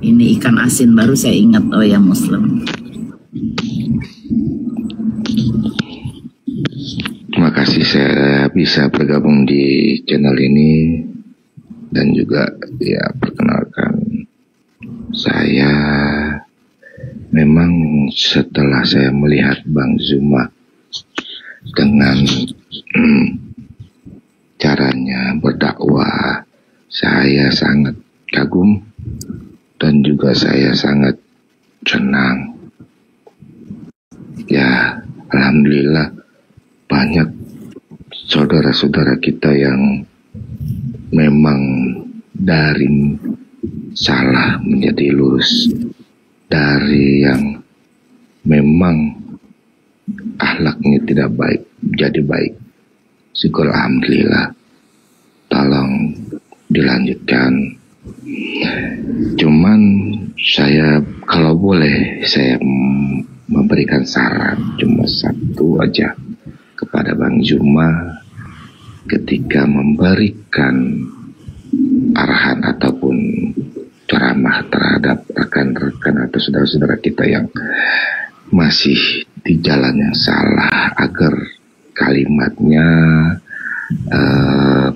ini ikan asin baru saya ingat. Oh ya, Muslim. Terima kasih saya bisa bergabung di channel ini dan juga ya perkenalkan, saya memang setelah saya melihat Bang Zuma dengan caranya berdakwah, saya sangat kagum dan juga saya sangat senang. Ya, alhamdulillah banyak saudara-saudara kita yang memang dari salah menjadi lurus, dari yang memang akhlaknya tidak baik jadi baik. Syukur alhamdulillah. Tolong dilanjutkan. Cuman saya kalau boleh saya memberikan saran cuma satu aja kepada Bang Zuma ketika memberikan arahan ataupun ceramah terhadap rekan-rekan atau saudara-saudara kita yang masih di jalan yang salah, agar kalimatnya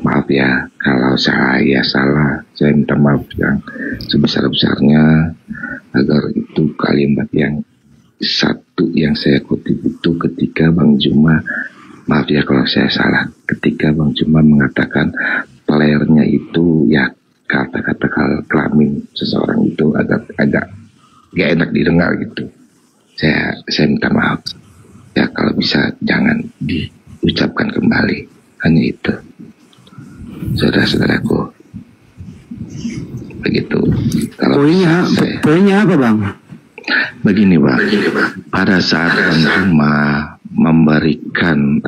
maaf ya kalau saya salah, saya minta maaf yang sebesar-besarnya, agar itu kalimat yang satu yang saya kutip itu ketika Bang Zuma, maaf ya kalau saya salah, ketika Bang Zuma mengatakan playernya itu ya kata-kata kelamin seseorang itu agak gak enak didengar gitu. Saya minta maaf ya, kalau bisa jangan diucapkan kembali. Hanya itu, saudara-saudaraku, begitu. Kalau poinnya apa Bang? Begini Bang, pada saat Bang Zuma memberikan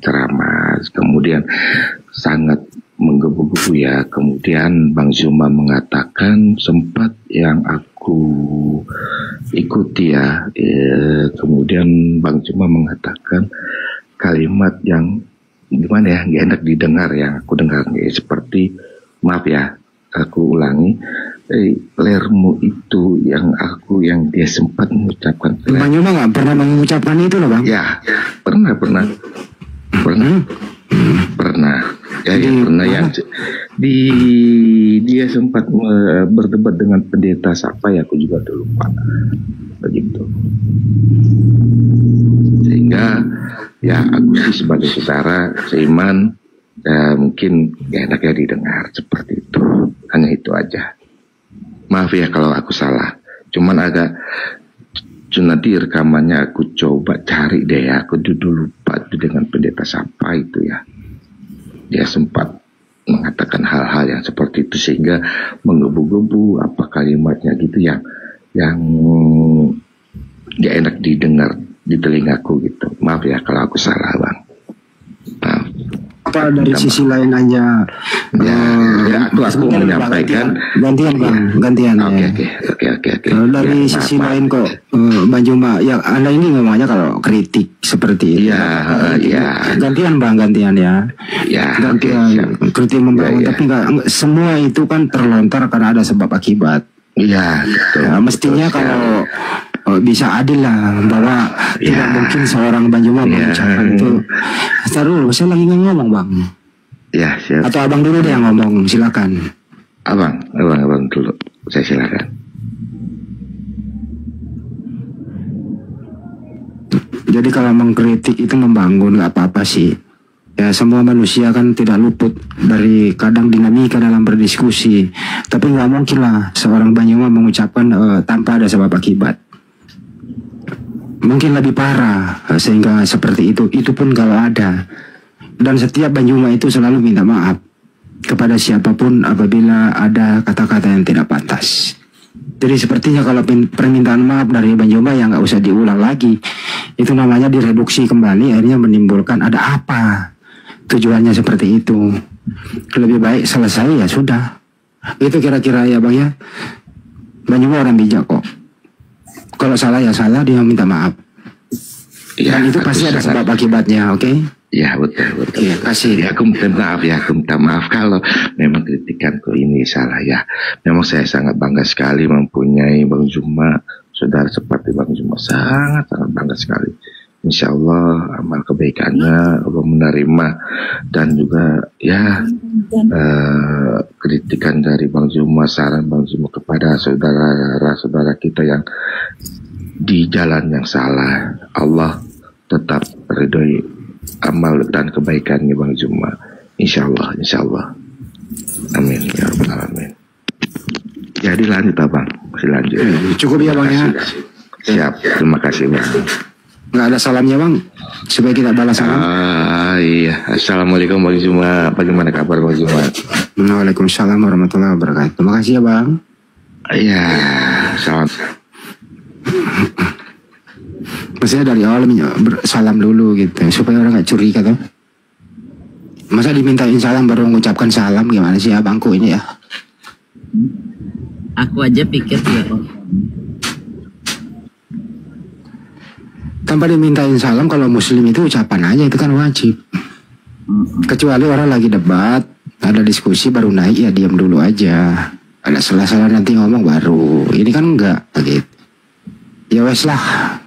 ceramah, kemudian sangat menggebu-gebu ya, kemudian Bang Zuma mengatakan sempat yang aku ikuti ya, kemudian Bang Zuma mengatakan kalimat yang gimana ya, gak enak didengar yang aku dengar, seperti maaf ya, aku ulangi, lermu itu yang dia sempat mengucapkan. Bang Zuma nggak pernah mengucapkan itu loh Bang? Ya, pernah. Ya, pernah yang dia sempat berdebat dengan pendeta siapa ya, aku juga lupa. Begitu. Sehingga ya aku sih sebagai saudara seiman mungkin gak enak ya didengar seperti itu. Hanya itu aja. Maaf ya kalau aku salah. Cuman agak nanti rekamannya aku coba cari deh ya. Aku dulu lupa itu dengan pendeta siapa itu ya. Dia sempat mengatakan hal-hal yang seperti itu sehingga menggebu-gebu apa kalimatnya gitu yang gak enak didengar di telingaku gitu. Maaf ya kalau aku salah Bang. Maaf. Apa dari sisi lain aja? Ya aku menyampaikan. Gantian Bang, gantian. Oke. Dari sisi lain kok Bang Zuma, ya Anda ini ngomongnya kalau kritik seperti itu. Iya. Gantian Bang, gantian ya. Ya. Gantian kritik membangun, tapi enggak semua itu kan terlontar karena ada sebab akibat. Iya. Ya, mestinya kalau bisa adil lah, bahwa tidak mungkin seorang Bang Zuma mengucapkan itu. Taruh, saya lagi ngomong Bang. Ya, siap. Atau abang dulu deh yang ngomong, silakan. Abang dulu, saya silakan. Jadi kalau mengkritik itu membangun, nggak apa-apa sih. Ya semua manusia kan tidak luput dari kadang dinamika dalam berdiskusi. Tapi nggak mungkin lah seorang Banyuma mengucapkan tanpa ada sebab akibat. Mungkin lebih parah sehingga seperti itu. Itu pun kalau ada. Dan setiap Banyuma itu selalu minta maaf kepada siapapun apabila ada kata-kata yang tidak pantas. Jadi sepertinya kalau permintaan maaf dari Banyuma yang nggak usah diulang lagi. Itu namanya direduksi kembali, akhirnya menimbulkan ada apa. Tujuannya seperti itu. Lebih baik selesai ya sudah. Itu kira-kira ya Bang ya. Banyuma orang bijak kok. Kalau salah ya salah, dia minta maaf. Ya, dan itu pasti ada sebab akibatnya, oke? Ya betul. Iya, kasih. Ya, aku minta maaf kalau memang kritikanku ini salah ya. Memang saya sangat bangga sekali mempunyai Bang Juma, saudara seperti Bang Juma, sangat bangga sekali. Insya Allah amal kebaikannya Allah menerima, dan juga ya kritikan dari Bang Juma, saran Bang Juma kepada saudara-saudara kita yang di jalan yang salah, Allah tetap ridhoi amal dan kebaikannya Bang Juma. Insya Allah. Amin ya rabbal alamin. Jadi lanjut Bang, masih lanjut. Cukup ya Bang ya. Siap, terima kasih Bang. Nggak ada salamnya Bang, supaya kita balas salam. Iya, assalamualaikum Bang Juma. Bagaimana kabar Bang Juma? Waalaikumsalam warahmatullahi wabarakatuh. Terima kasih ya Bang. Iya, salam. Maksudnya dari awal salam dulu gitu, supaya orang nggak curiga tuh. Masa dimintain salam baru mengucapkan salam, gimana sih abangku ini ya? Aku aja pikir ya. Tanpa dimintain salam, kalau muslim itu ucapan aja, itu kan wajib. Kecuali orang lagi debat, ada diskusi baru naik, ya diam dulu aja. Ada salah-salah nanti ngomong baru. Ini kan enggak begitu. Ya wes lah,